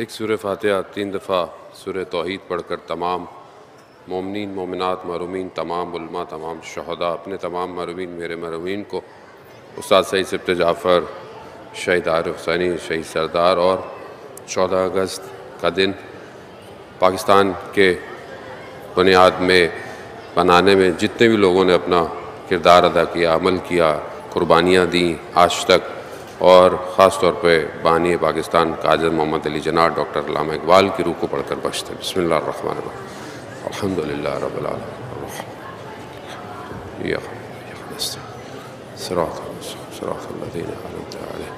ایک سورہ فاتحہ 3 دفعہ سورہ توحید پڑھ کر تمام مومنین مومنات محرومین تمام علماء تمام شہداء اپنے تمام محرومین میرے محرومین کو استاد سید سبت جعفر شہید عارف حسینی شہید سردار اور 14 اگست کا دن پاکستان کے بنیاد میں بنانے میں جتنے بھی لوگوں نے اپنا کردار ادا کیا عمل کیا قربانیاں دیں آج تک اور خاص طور پہ بانی پاکستان قائد محمد علی جناح ڈاکٹر علامہ اقبال کی روح کو پڑھ کر بخشتے ہیں۔ بسم اللہ الرحمن الرحیم الحمدللہ رب العالمین صراط الذین انعمت علیہم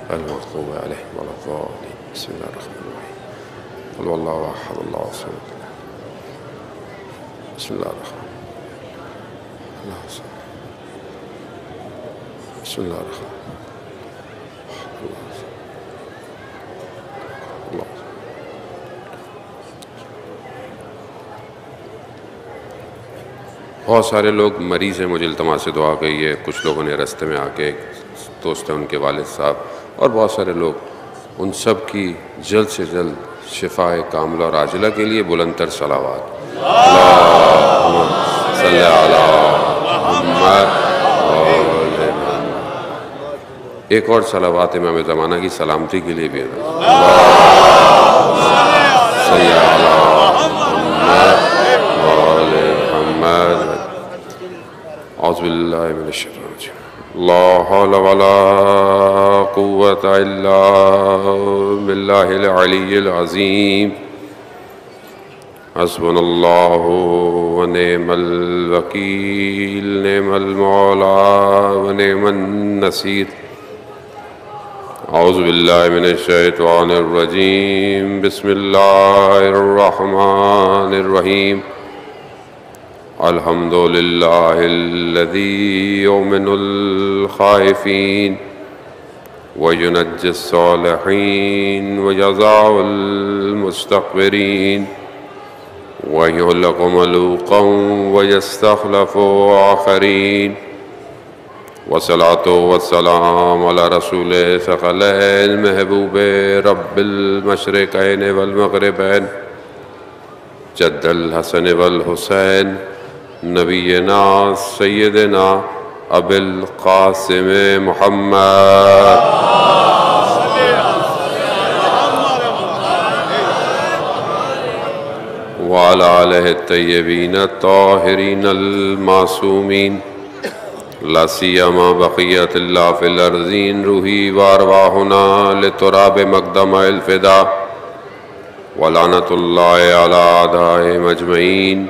غیر المغضوب علیہم ولا الضالین۔ بسم اللہ الرحمن الرحیم قل هو اللہ احد اللہ الصمد بسم اللہ الرحمن الرحیم بسم اللہ الرحمن بہت سارے لوگ مریض ہیں، مجھے التماس سے دعا گئی ہے، کچھ لوگوں نے رستے میں آ کے دوست ہیں ان کے والد صاحب اور بہت سارے لوگ، ان سب کی جلد سے جلد شفاء کاملہ اور عاجلہ کے لیے بلند تر صلوات اللہم صلی علی محمد۔ ایک اور صلوات امام زمانہ کی سلامتی کے لیے بھی ہے اللہم صلی علی محمد محمد۔ اعوذ باللہ من الشیطان الرجیم لا حول ولا قوة الا باللہ العلی العظیم حسبنا اللہ ونعم الوکیل نعم المولا ونعم النصیر۔ اعوذ باللہ من الشیطان الرجیم بسم اللہ الرحمن الرحیم الحمد للہ الذی یؤمن الخائفین وینجی الصالحین ویضع المستکبرین ویہلک ملوقا ویستخلف آخرین والصلاة والسلام علی رسول ثقلین محبوب رب المشرقین والمغربین جد الحسن والحسین نبینا سیدنا ابی القاسم محمد وعلی آلہ الطیبین الطاہرین المعصومین لا سیما بقیت اللہ فی الارضین روحی وارواحنا لتراب مقدم الفدا ولعنت اللہ علی اعدائهم اجمعین۔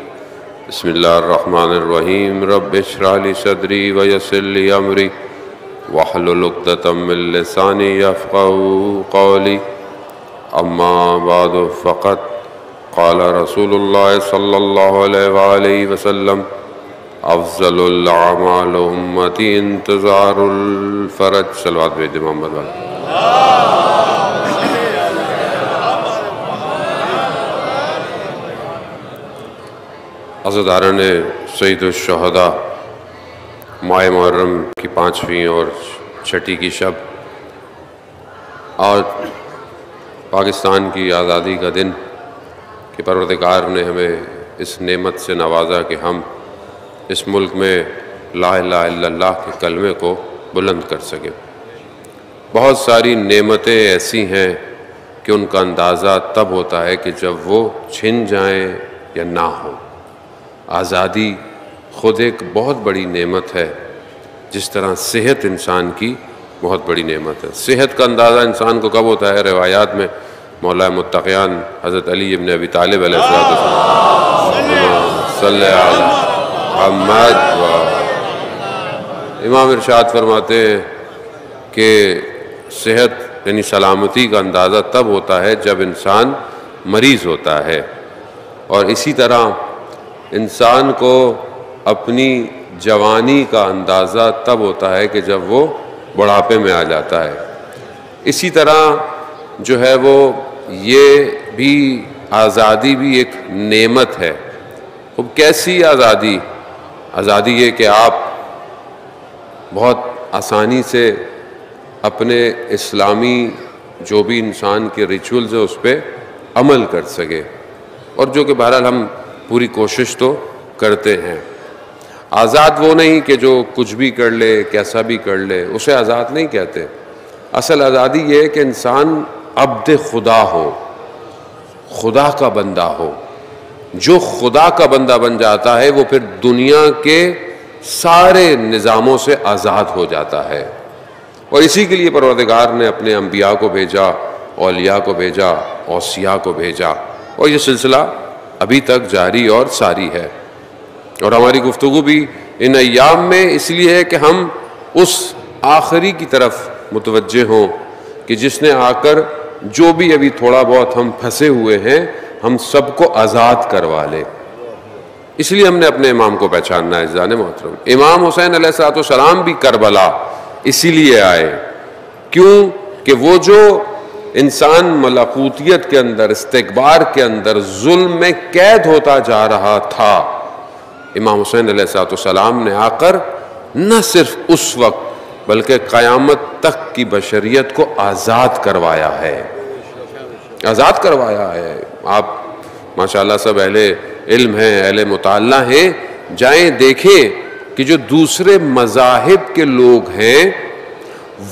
بسم اللہ الرحمن الرحیم رب اشرح لی صدری ویسر لی امری واحلل عقدۃ من لسانی یفقہوا قولی اما بعد فقط قال رسول اللہ صلی اللہ علیہ وآلہ وسلم افضل الاعمال امتی انتظار الفرج۔ صلوات بھیج دیں محمد والا۔ عزاداران سید الشہداء ماہ محرم کی 5ویں اور 6 کی شب اور پاکستان کی آزادی کا دن کہ پروردگار نے ہمیں اس نعمت سے نوازا کہ ہم اس ملک میں لا الہ الا اللہ کے کلمے کو بلند کر سکیں۔ بہت ساری نعمتیں ایسی ہیں کہ ان کا اندازہ تب ہوتا ہے کہ جب وہ چھن جائیں یا نہ ہوں۔ آزادی خود ایک بہت بڑی نعمت ہے، جس طرح صحت انسان کی بہت بڑی نعمت ہے۔ صحت کا اندازہ انسان کو کب ہوتا ہے؟ روایات میں مولا متقیان حضرت علی ابن ابی طالب علیہ السلام صلی علی محمد امام ارشاد فرماتے ہیں کہ صحت یعنی سلامتی کا اندازہ تب ہوتا ہے جب انسان مریض ہوتا ہے، اور اسی طرح انسان کو اپنی جوانی کا اندازہ تب ہوتا ہے کہ جب وہ بڑھاپے میں آ جاتا ہے۔ اسی طرح جو ہے وہ یہ بھی آزادی بھی ایک نعمت ہے۔ اب کیسی آزادی؟ آزادی یہ کہ آپ بہت آسانی سے اپنے اسلامی جو بھی انسان کے ریچولز ہے اس پہ عمل کر سکے، اور جو کہ بہرحال ہم پوری کوشش تو کرتے ہیں۔ آزاد وہ نہیں کہ جو کچھ بھی کر لے، کیسا بھی کر لے، اسے آزاد نہیں کہتے۔ اصل آزادی یہ ہے کہ انسان عبد خدا ہو، خدا کا بندہ ہو۔ جو خدا کا بندہ بن جاتا ہے وہ پھر دنیا کے سارے نظاموں سے آزاد ہو جاتا ہے، اور اسی کے لیے پروردگار نے اپنے انبیاء کو بھیجا، اولیاء کو بھیجا، اوصیاء کو بھیجا، اور یہ سلسلہ ابھی تک جاری اور ساری ہے۔ اور ہماری گفتگو بھی ان ایام میں اس لیے ہے کہ ہم اس آخری کی طرف متوجہ ہوں کہ جس نے آ کر جو بھی ابھی تھوڑا بہت ہم پھنسے ہوئے ہیں ہم سب کو آزاد کروا لے۔ اس لیے ہم نے اپنے امام کو پہچاننا ہے عزیزان محترم۔ امام حسین علیہ السلام بھی کربلا اسی لیے آئے، کیوں کہ وہ جو انسان ملکوتیت کے اندر، استکبار کے اندر، ظلم میں قید ہوتا جا رہا تھا، امام حسین علیہ السلام نے آ کر نہ صرف اس وقت بلکہ قیامت تک کی بشریت کو آزاد کروایا ہے، آزاد کروایا ہے۔ آپ ماشاءاللہ سب اہل علم ہیں، اہل مطالعہ ہیں، جائیں دیکھیں کہ جو دوسرے مذاہب کے لوگ ہیں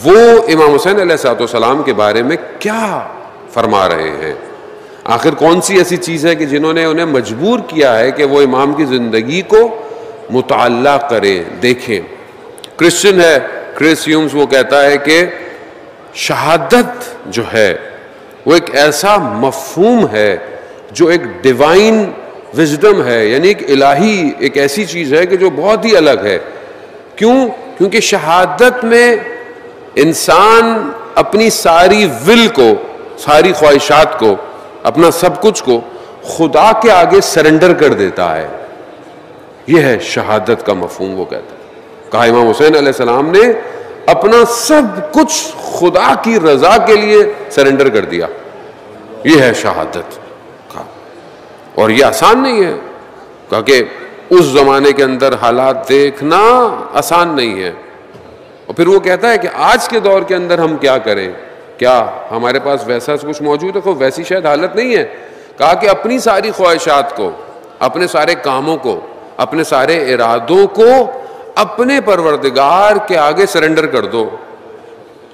وہ امام حسین علیہ السلام کے بارے میں کیا فرما رہے ہیں۔ آخر کون سی ایسی چیز ہے کہ جنہوں نے انہیں مجبور کیا ہے کہ وہ امام کی زندگی کو مطالعہ کریں، دیکھیں۔ کرسچن ہے کرس ہیومز، وہ کہتا ہے کہ شہادت جو ہے وہ ایک ایسا مفہوم ہے جو ایک ڈیوائن وزڈم ہے، یعنی ایک الہی، ایک ایسی چیز ہے کہ جو بہت ہی الگ ہے۔ کیوں؟ کیونکہ شہادت میں انسان اپنی ساری ول کو، ساری خواہشات کو، اپنا سب کچھ کو خدا کے آگے سرنڈر کر دیتا ہے۔ یہ ہے شہادت کا مفہوم، وہ کہتا ہے۔ کہا امام حسین علیہ السلام نے اپنا سب کچھ خدا کی رضا کے لیے سرنڈر کر دیا، یہ ہے شہادت۔ اور یہ آسان نہیں ہے، کہا کہ اس زمانے کے اندر حالات دیکھنا آسان نہیں ہے۔ اور پھر وہ کہتا ہے کہ آج کے دور کے اندر ہم کیا کریں، کیا ہمارے پاس ویسا کچھ موجود ہے؟ کوئی ویسی شاید حالت نہیں ہے۔ کہا کہ اپنی ساری خواہشات کو، اپنے سارے کاموں کو، اپنے سارے ارادوں کو اپنے پروردگار کے آگے سرنڈر کر دو۔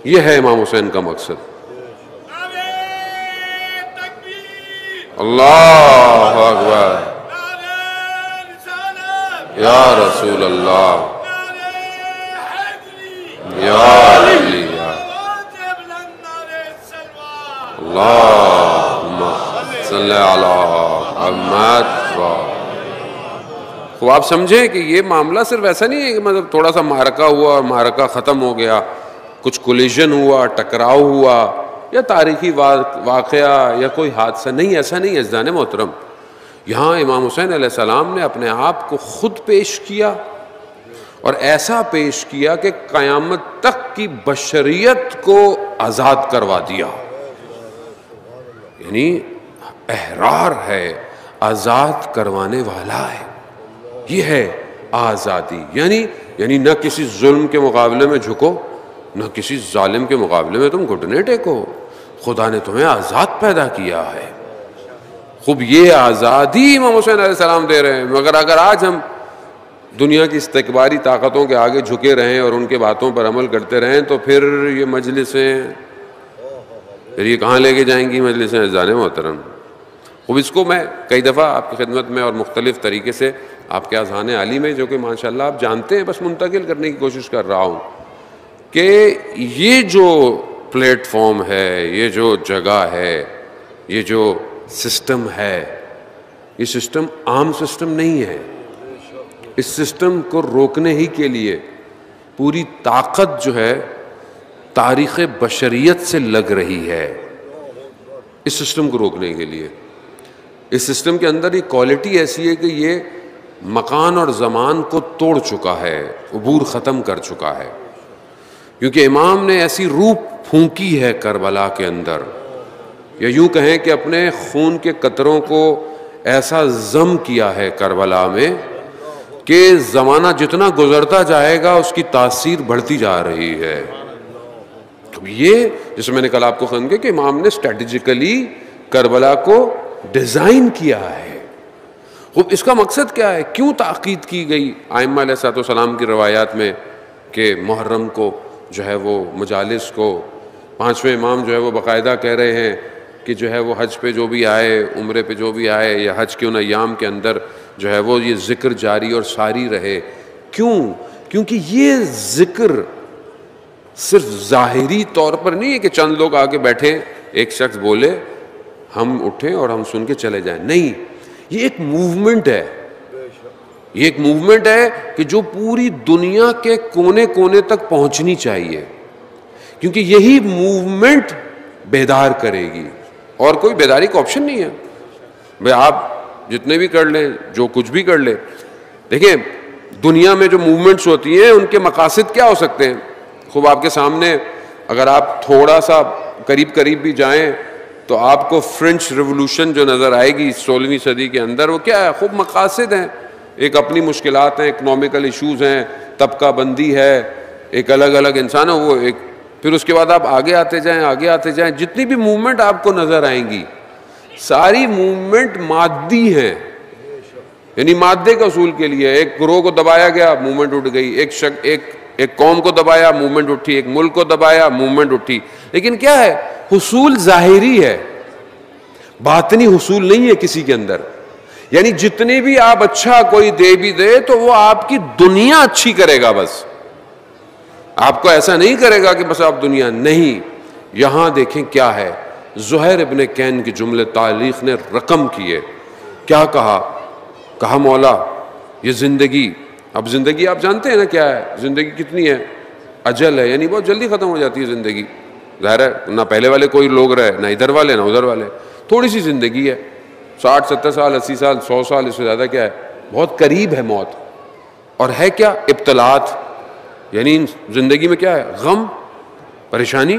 یہ ہے امام حسین کا مقصد۔ اللہ اکبر، یا رسول اللہ، یا علی، اللہم صلی علی محمد۔ تو آپ سمجھیں کہ یہ معاملہ صرف ایسا نہیں ہے کہ مطلب تھوڑا سا معرکہ ہوا اور معرکہ ختم ہو گیا، کچھ کولیجن ہوا، ٹکراؤ ہوا، یا تاریخی واقعہ یا کوئی حادثہ، نہیں، ایسا نہیں ہے عزیزان محترم۔ یہاں امام حسین علیہ السلام نے اپنے آپ کو خود پیش کیا، اور ایسا پیش کیا کہ قیامت تک کی بشریت کو آزاد کروا دیا، یعنی احرار ہے، آزاد کروانے والا ہے۔ یہ ہے آزادی، یعنی نہ کسی ظلم کے مقابلے میں جھکو، نہ کسی ظالم کے مقابلے میں تم گھٹنے ٹیکو۔ خدا نے تمہیں آزاد پیدا کیا ہے۔ خوب یہ آزادی امام حسین علیہ السلام دے رہے ہیں۔ مگر اگر آج ہم دنیا کی استکباری طاقتوں کے آگے جھکے رہیں اور ان کے باتوں پر عمل کرتے رہیں تو پھر یہ مجلسیں، پھر یہ کہاں لے کے جائیں گی مجلسیں عزیزان محترم؟ خوب اس کو میں کئی دفعہ آپ کی خدمت میں اور مختلف طریقے سے آپ کے اذہان عالی میں، جو کہ ماشاءاللہ آپ جانتے ہیں، بس منتقل کرنے کی کوشش کر رہا ہوں کہ یہ جو پلیٹ فارم ہے، یہ جو جگہ ہے، یہ جو سسٹم ہے، یہ سسٹم عام سسٹم نہیں ہے۔ اس سسٹم کو روکنے ہی کے لیے پوری طاقت جو ہے تاریخ بشریت سے لگ رہی ہے، اس سسٹم کو روکنے کے لیے۔ اس سسٹم کے اندر یہ کوالٹی ایسی ہے کہ یہ مکان اور زمان کو توڑ چکا ہے، عبور ختم کر چکا ہے، کیونکہ امام نے ایسی روح پھونکی ہے کربلا کے اندر، یا یوں کہیں کہ اپنے خون کے قطروں کو ایسا ضم کیا ہے کربلا میں کہ زمانہ جتنا گزرتا جائے گا اس کی تاثیر بڑھتی جا رہی ہے۔ اب یہ جیسے میں نے کل آپ کو خن کیا کہ امام نے اسٹریٹجیکلی کربلا کو ڈیزائن کیا ہے. خوب اس کا مقصد کیا ہے؟ کیوں تاکید کی گئی ائمہ علیہ الصلوۃ والسلام کی روایات میں کہ محرم کو جو ہے وہ مجالس کو 5ویں امام جو ہے وہ باقاعدہ کہہ رہے ہیں کہ جو ہے وہ حج پہ جو بھی آئے، عمرے پہ جو بھی آئے یا حج کے ان ایام کے اندر جو ہے وہ یہ ذکر جاری اور ساری رہے. کیوں؟ کیونکہ یہ ذکر صرف ظاہری طور پر نہیں ہے کہ چند لوگ آگے بیٹھے، ایک شخص بولے، ہم اٹھیں اور ہم سن کے چلے جائیں. نہیں، یہ ایک موومنٹ ہے. یہ ایک موومنٹ ہے کہ جو پوری دنیا کے کونے کونے تک پہنچنی چاہیے، کیونکہ یہی موومنٹ بیدار کرے گی، اور کوئی بیداری کا آپشن نہیں ہے. بھئی آپ جتنے بھی کر لیں، جو کچھ بھی کر لیں. دیکھیں دنیا میں جو موومنٹس ہوتی ہیں ان کے مقاصد کیا ہو سکتے ہیں؟ خوب آپ کے سامنے اگر آپ تھوڑا سا قریب بھی جائیں تو آپ کو فرینچ ریولوشن جو نظر آئے گی 16ویں صدی کے اندر، وہ کیا ہے؟ خوب مقاصد ہیں. ایک اپنی مشکلات ہیں، اکنامیکل ایشوز ہیں، طبقہ بندی ہے، ایک الگ الگ انسان ہے وہ ایک. پھر اس کے بعد آپ آگے آتے جائیں، جتنی بھی موومنٹ آپ کو نظر آئیں گی ساری موومنٹ مادی ہیں، یعنی مادے کے اصول کے لیے. ایک گروہ کو دبایا گیا، موومنٹ اٹھ گئی. ایک قوم کو دبایا، موومنٹ اٹھی. ایک ملک کو دبایا، موومنٹ اٹھی. لیکن کیا ہے؟ حصول ظاہری ہے، باطنی حصول نہیں ہے کسی کے اندر. یعنی جتنے بھی آپ اچھا کوئی دے بھی دے تو وہ آپ کی دنیا اچھی کرے گا، بس آپ کو ایسا نہیں کرے گا کہ بس آپ دنیا نہیں. یہاں دیکھیں کیا ہے، زہیر ابن کین کے جملے تاریخ نے رقم کیے. کیا کہا مولا یہ زندگی، اب زندگی آپ جانتے ہیں نا کیا ہے، زندگی کتنی ہے؟ اجل ہے، یعنی بہت جلدی ختم ہو جاتی ہے زندگی. ظاہر ہے نہ پہلے والے کوئی لوگ رہے، نہ ادھر والے نہ ادھر والے. تھوڑی سی زندگی ہے، 60 70 سال 80 سال 100 سال، اس سے زیادہ کیا ہے؟ بہت قریب ہے موت. اور ہے کیا؟ ابتلاات. یعنی زندگی میں کیا ہے؟ غم، پریشانی.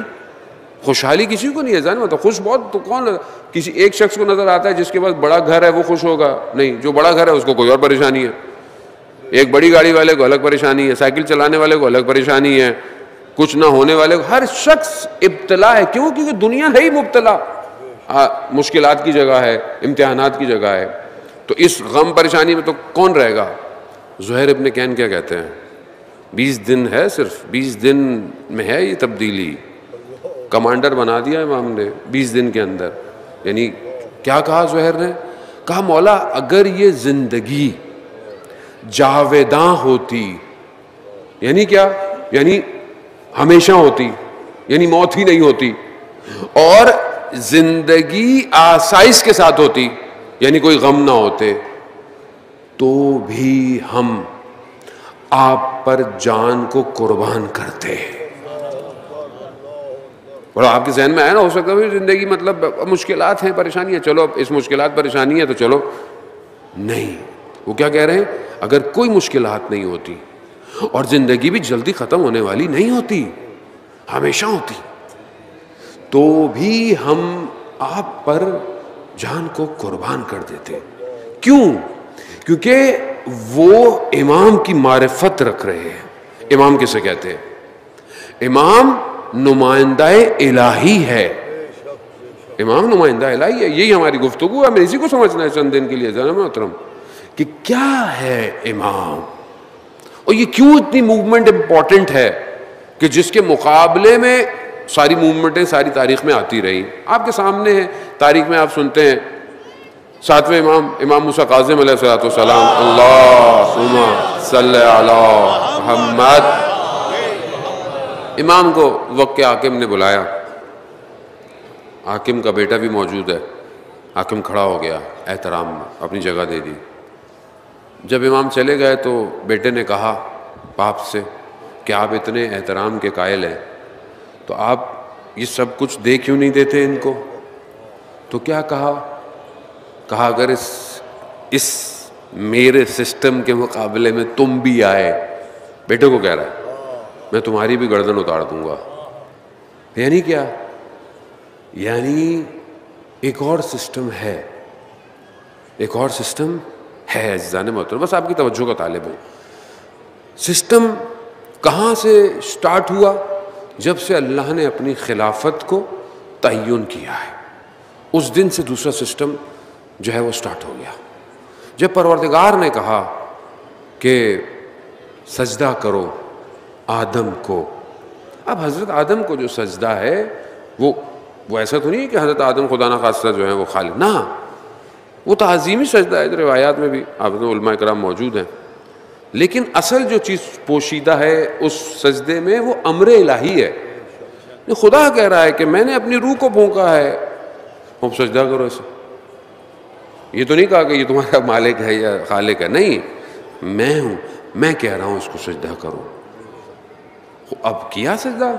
خوشحالی کسی کو نہیں ہے. جانے مطلب خوش بہت تو کون کسی ایک شخص کو نظر آتا ہے جس کے پاس بڑا گھر ہے وہ خوش ہوگا؟ نہیں، جو بڑا گھر ہے اس کو کوئی اور پریشانی ہے. ایک بڑی گاڑی والے کو الگ پریشانی ہے، سائیکل چلانے والے کو الگ پریشانی ہے، کچھ نہ ہونے والے کو. ہر شخص ابتلا ہے. کیوں؟ کیونکہ دنیا ہے ہی مبتلا، مشکلات کی جگہ ہے، امتحانات کی جگہ ہے. تو اس غم پریشانی میں تو کون رہے گا؟ زہیر ابن کین کیا کہتے ہیں؟ 20 دن ہے، صرف 20 دن میں ہے یہ تبدیلی. کمانڈر بنا دیا امام نے 20 دن کے اندر. یعنی کیا کہا زہیر نے؟ کہا مولا اگر یہ زندگی جاویداں ہوتی، یعنی کیا؟ یعنی ہمیشہ ہوتی، یعنی موت ہی نہیں ہوتی، اور زندگی آسائش کے ساتھ ہوتی، یعنی کوئی غم نہ ہوتے، تو بھی ہم آپ پر جان کو قربان کرتے. اور آپ کے ذہن میں آیا نا، ہو سکتا ہے زندگی مطلب مشکلات ہیں، پریشانی ہے، چلو اس مشکلات پریشانی ہے تو چلو. نہیں، وہ کیا کہہ رہے ہیں؟ اگر کوئی مشکلات نہیں ہوتی اور زندگی بھی جلدی ختم ہونے والی نہیں ہوتی، ہمیشہ ہوتی، تو بھی ہم آپ پر جان کو قربان کر دیتے. کیوں؟ کیونکہ وہ امام کی معرفت رکھ رہے ہیں. امام کسے کہتے ہیں؟ امام نمائندہ الہی ہے. امام نمائندہ الہی ہے. یہی ہماری گفتگو ہے. ہمیں اسی کو سمجھنا ہے چند دن کے لیے جناب محترم کہ کیا ہے امام، اور یہ کیوں اتنی موومنٹ امپورٹنٹ ہے کہ جس کے مقابلے میں ساری موومنٹیں ساری تاریخ میں آتی رہی. آپ کے سامنے ہے تاریخ میں، آپ سنتے ہیں 7ویں امام موسیٰ کاظم علیہ السلام، اللہم صلی علی محمد. امام کو وقت کے حاکم نے بلایا، حاکم کا بیٹا بھی موجود ہے. حاکم کھڑا ہو گیا، احترام اپنی جگہ دے دی. جب امام چلے گئے تو بیٹے نے کہا باپ سے کہ آپ اتنے احترام کے قائل ہیں تو آپ یہ سب کچھ دے کیوں نہیں دیتے ان کو؟ تو کیا کہا اگر اس میرے سسٹم کے مقابلے میں تم بھی آئے، بیٹے کو کہہ رہا ہے میں تمہاری بھی گردن اتار دوں گا. یعنی کیا؟ یعنی ایک اور سسٹم ہے، ایک اور سسٹم ہے عزیزان محترم. بس آپ کی توجہ کا طالب ہوں. سسٹم کہاں سے سٹارٹ ہوا؟ جب سے اللہ نے اپنی خلافت کو تعین کیا ہے، اس دن سے دوسرا سسٹم جو ہے وہ سٹارٹ ہو گیا. جب پروردگار نے کہا کہ سجدہ کرو آدم کو، اب حضرت آدم کو جو سجدہ ہے وہ ایسا تو نہیں ہے کہ حضرت آدم خدا نخواستہ جو ہے وہ خالق، نہ، وہ تعظیمی سجدہ ہے، روایات میں بھی آپ علماء کرام موجود ہیں. لیکن اصل جو چیز پوشیدہ ہے اس سجدے میں وہ امر الہی ہے. خدا کہہ رہا ہے کہ میں نے اپنی روح کو پھونکا ہے، تم سجدہ کرو اسے. یہ تو نہیں کہا کہ یہ تمہارا مالک ہے یا خالق ہے، نہیں، میں ہوں، میں کہہ رہا ہوں اس کو سجدہ کرو. اب کیا سجدہ،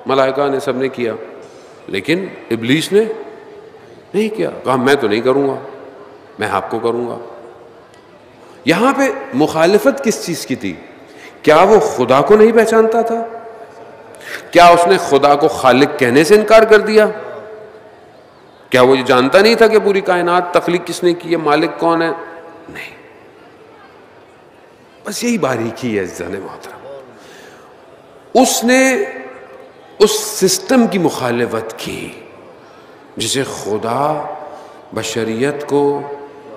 ملائکہ نے سب نے کیا، لیکن ابلیس نے نہیں کیا، کہا میں تو نہیں کروں گا، میں آپ کو کروں گا. یہاں پہ مخالفت کس چیز کی تھی؟ کیا وہ خدا کو نہیں پہچانتا تھا؟ کیا اس نے خدا کو خالق کہنے سے انکار کر دیا؟ کیا وہ یہ جانتا نہیں تھا کہ پوری کائنات تخلیق کس نے کی ہے، مالک کون ہے؟ نہیں. بس یہی باریکی ہے عزیزان محترم. اس نے اس سسٹم کی مخالفت کی جسے خدا بشریت کو،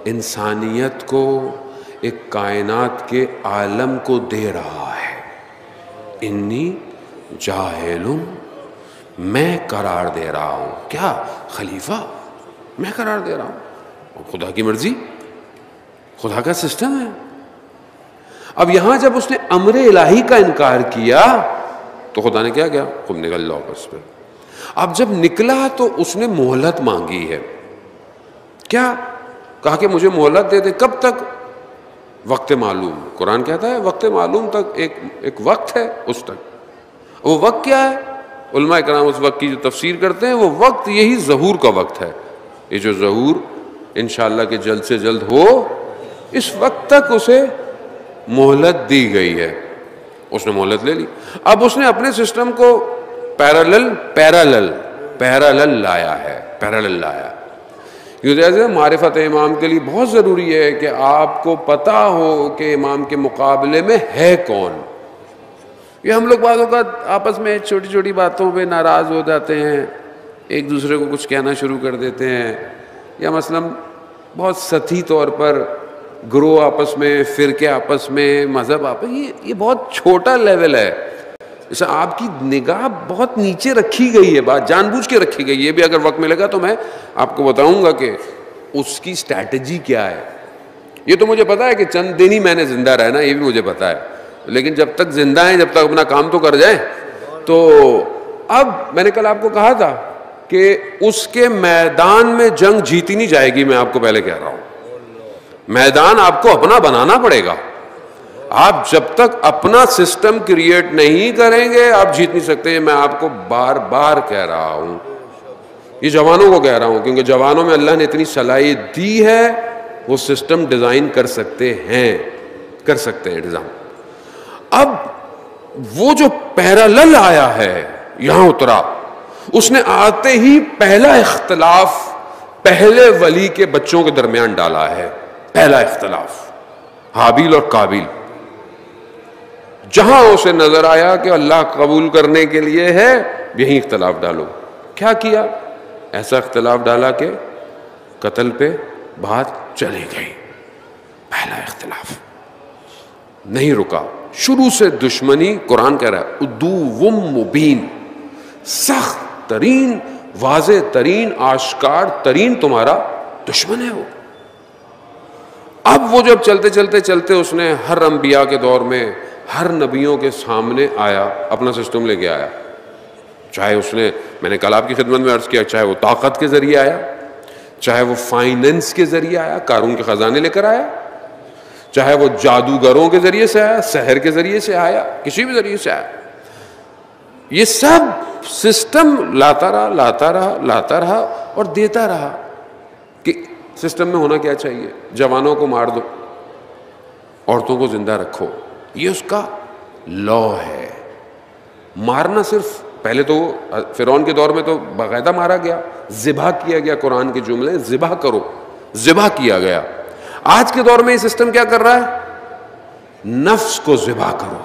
انسانیت کو، ایک کائنات کے عالم کو دے رہا ہے. انی جاہل، میں قرار دے رہا ہوں. کیا خلیفہ؟ میں قرار دے رہا ہوں. خدا کی مرضی، خدا کا سسٹم ہے. اب یہاں جب اس نے امر الہی کا انکار کیا تو خدا نے کیا خود نکل لاؤ بس پہ. اب جب نکلا تو اس نے مہلت مانگی ہے. کیا کہا کہ مجھے مہلت دے دے. کب تک؟ وقت معلوم. قرآن کہتا ہے وقت معلوم تک، ایک وقت ہے اس تک. وہ وقت کیا ہے؟ علماء کرام اس وقت کی جو تفسیر کرتے ہیں، وہ وقت یہی ظہور کا وقت ہے. یہ جو ظہور انشاءاللہ کہ جلد سے جلد ہو، اس وقت تک اسے مہلت دی گئی ہے. اس نے مہلت لے لی. اب اس نے اپنے سسٹم کو پیرالل لایا ہے. پیرالل لایا. جیسے معرفت امام کے لیے بہت ضروری ہے کہ آپ کو پتہ ہو کہ امام کے مقابلے میں ہے کون. یہ ہم لوگ بعض اوقات آپس میں چھوٹی چھوٹی باتوں پہ ناراض ہو جاتے ہیں، ایک دوسرے کو کچھ کہنا شروع کر دیتے ہیں، یا مثلاً بہت سطحی طور پر گروہ آپس میں، فرقے آپس میں، مذہب آپس، یہ بہت چھوٹا لیول ہے. جیسے آپ کی نگاہ بہت نیچے رکھی گئی ہے، بات جان بوجھ کے رکھی گئی ہے. یہ بھی اگر وقت ملے گا تو میں آپ کو بتاؤں گا کہ اس کی اسٹریٹجی کیا ہے. یہ تو مجھے پتا ہے کہ چند دن ہی میں نے زندہ رہنا، یہ بھی مجھے پتا ہے، لیکن جب تک زندہ ہیں، جب تک اپنا کام تو کر جائیں. تو اب میں نے کل آپ کو کہا تھا کہ اس کے میدان میں جنگ جیتی نہیں جائے گی. میں آپ کو پہلے کہہ رہا ہوں، میدان آپ کو اپنا بنانا پڑے گا. آپ جب تک اپنا سسٹم کریٹ نہیں کریں گے آپ جیت نہیں سکتے. میں آپ کو بار بار کہہ رہا ہوں، یہ جوانوں کو کہہ رہا ہوں، کیونکہ جوانوں میں اللہ نے اتنی صلاحیت دی ہے، وہ سسٹم ڈیزائن کر سکتے ہیں ڈیزائن. اب وہ جو پیرالل آیا ہے یہاں اترا، اس نے آتے ہی پہلا اختلاف پہلے ولی کے بچوں کے درمیان ڈالا ہے. پہلا اختلاف حابیل اور قابیل. جہاں اسے نظر آیا کہ اللہ قبول کرنے کے لیے ہے، یہیں اختلاف ڈالو. کیا کیا؟ ایسا اختلاف ڈالا کہ قتل پہ بات چلی گئی. پہلا اختلاف نہیں رکا، شروع سے دشمنی. قرآن کہہ رہا ہے عدو مبین، سخت ترین، واضح ترین، آشکار ترین تمہارا دشمن ہے وہ. اب وہ جب چلتے چلتے چلتے اس نے ہر انبیاء کے دور میں ہر نبیوں کے سامنے آیا، اپنا سسٹم لے کے آیا. چاہے اس نے، میں نے کل آپ کی خدمت میں عرض کیا، چاہے وہ طاقت کے ذریعے آیا، چاہے وہ فائننس کے ذریعے آیا، قارون کے خزانے لے کر آیا، چاہے وہ جادوگروں کے ذریعے سے آیا، سحر کے ذریعے سے آیا، کسی بھی ذریعے سے آیا. یہ سب سسٹم لاتا رہا اور دیتا رہا. کہ سسٹم میں ہونا کیا چاہیے؟ جوانوں کو مار دو، عورتوں کو زندہ رکھو. یہ اس کا لا ہے. مارنا صرف، پہلے تو فرعون کے دور میں تو باقاعدہ مارا گیا، ذبح کیا گیا. قرآن کے جملے ذبح کرو، ذبح کیا گیا. آج کے دور میں یہ سسٹم کیا کر رہا ہے؟ نفس کو ذبح کرو.